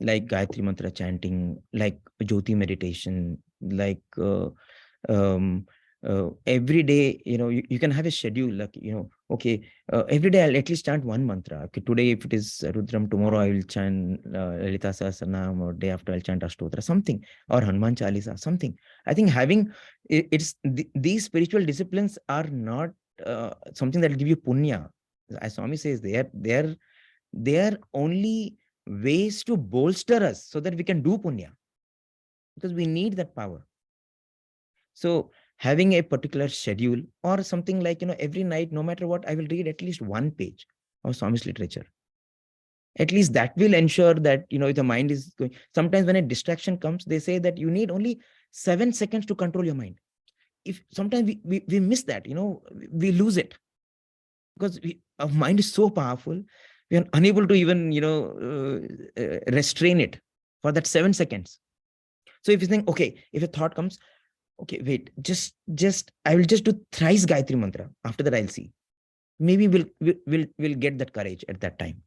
like Gayatri mantra chanting, like Jyoti meditation, like every day, you can have a schedule, like, okay, every day I'll at least chant one mantra. Okay, today, if it is Rudram, tomorrow I will chant Lalita Sahasranam, or day after I'll chant Ashtotra, something, or Hanuman Chalisa, something. I think having these spiritual disciplines are not something that will give you punya. As Swami says, they are only ways to bolster us so that we can do punya, because we need that power. So having a particular schedule, or something like, every night, no matter what, I will read at least one page of Swami's literature. At least that will ensure that, if the mind is going. Sometimes when a distraction comes, they say that you need only 7 seconds to control your mind. If sometimes we miss that, we lose it, because our mind is so powerful, we are unable to even, restrain it for that 7 seconds. So if you think, okay, if a thought comes, okay, wait, just I will just do thrice Gayatri mantra. After that, I'll see. Maybe we'll get that courage at that time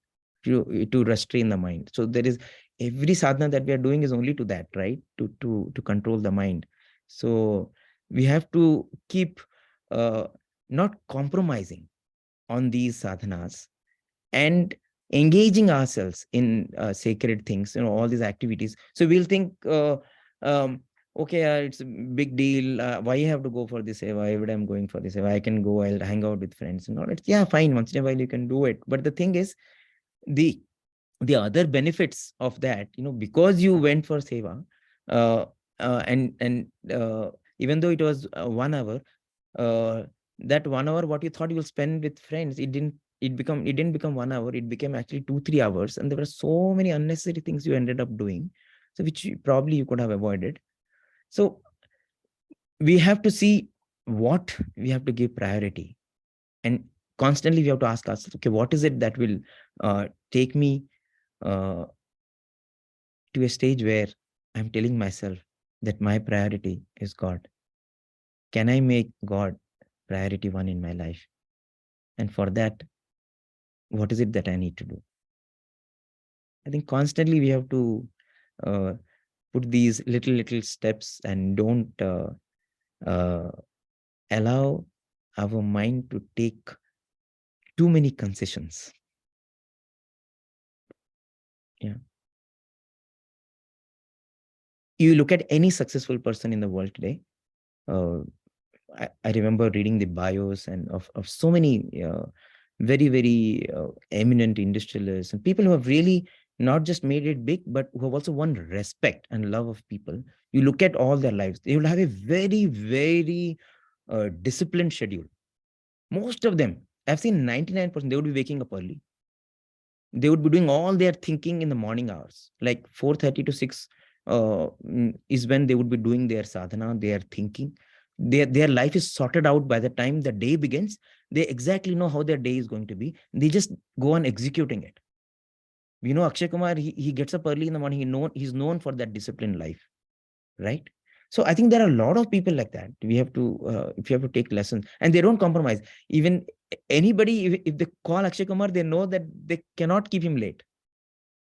to restrain the mind. So there is, every sadhana that we are doing is only to that, right? To control the mind. So we have to keep not compromising on these sadhanas, and engaging ourselves in sacred things, all these activities. So we'll think, um, okay, it's a big deal. Why you have to go for this? Why would I'm going for this? I can go, I'll hang out with friends and all. It's, yeah, fine. Once in a while you can do it. But the thing is, the other benefits of that, because you went for seva, uh, and even though it was 1 hour, uh, that 1 hour what you thought you'll spend with friends, it didn't become 1 hour, it became actually 2-3 hours, and there were so many unnecessary things you ended up doing, so which probably you could have avoided. So we have to see what we have to give priority, and constantly we have to ask ourselves, okay, what is it that will take me uh, to a stage where I'm telling myself that my priority is God? Can I make God priority 1 in my life? And for that, what is it that I need to do? I think constantly we have to uh, put these little steps, and don't uh, allow our mind to take too many concessions. Yeah. You look at any successful person in the world today. I remember reading the bios and of so many very eminent industrialists and people who have really not just made it big, but who have also won respect and love of people. You look at all their lives, they will have a very disciplined schedule. Most of them, I've seen 99%, they would be waking up early. They would be doing all their thinking in the morning hours, like 4:30 to 6 is when they would be doing their sadhana, their thinking. Their life is sorted out by the time the day begins. They exactly know how their day is going to be. They just go on executing it. Akshay Kumar, he gets up early in the morning. He's known for that disciplined life, right? So I think there are a lot of people like that. We have to, if you have to take lessons, and they don't compromise. Even anybody, if they call Akshay Kumar, they know that they cannot keep him late.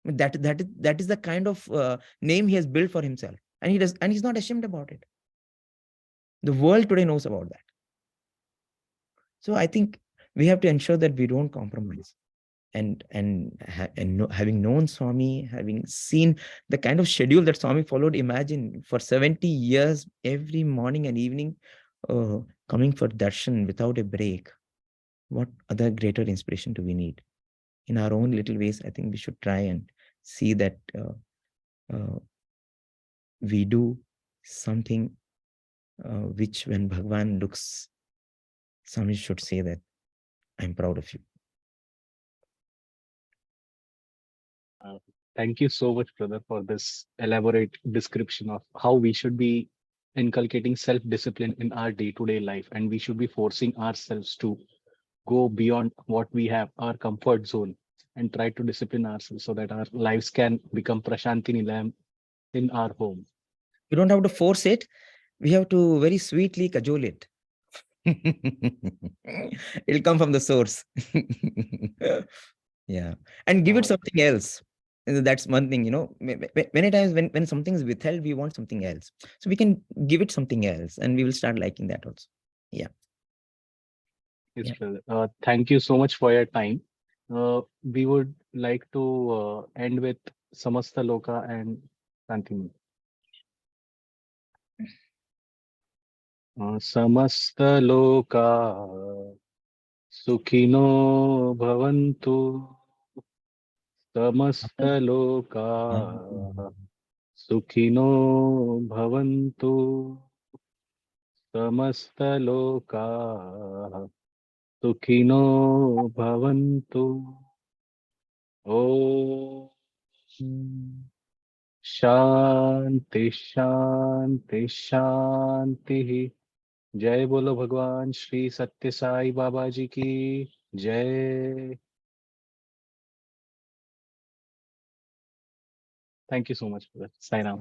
That is the kind of name he has built for himself, and he's not ashamed about it. The world today knows about that. So I think we have to ensure that we don't compromise. And having known Swami, having seen the kind of schedule that Swami followed, imagine for 70 years, every morning and evening, coming for darshan without a break. What other greater inspiration do we need? In our own little ways, I think we should try and see that we do something which, when Bhagwan looks, Swami should say that, I'm proud of you. Thank you so much, brother, for this elaborate description of how we should be inculcating self-discipline in our day-to-day life, and we should be forcing ourselves to go beyond what we have, our comfort zone, and try to discipline ourselves so that our lives can become Prashanti Nilayam in our home. You don't have to force it. We have to very sweetly cajole it. It'll come from the source. Yeah. And give it something else. That's one thing, many times when something is withheld, we want something else. So we can give it something else, and we will start liking that also. Yeah. Yes, Yeah. brother. Thank you so much for your time. We would like to end with Samasta Loka and Santini. Samasta Loka Sukhino Bhavantu. Samasta Loka Sukhino Bhavantu. Samasta Loka Sukhino Bhavantu. Om शांति शांति शांति। जय बोलो भगवान श्री सत्य साई बाबा जी की जय। Thank you so much. Sai Ram.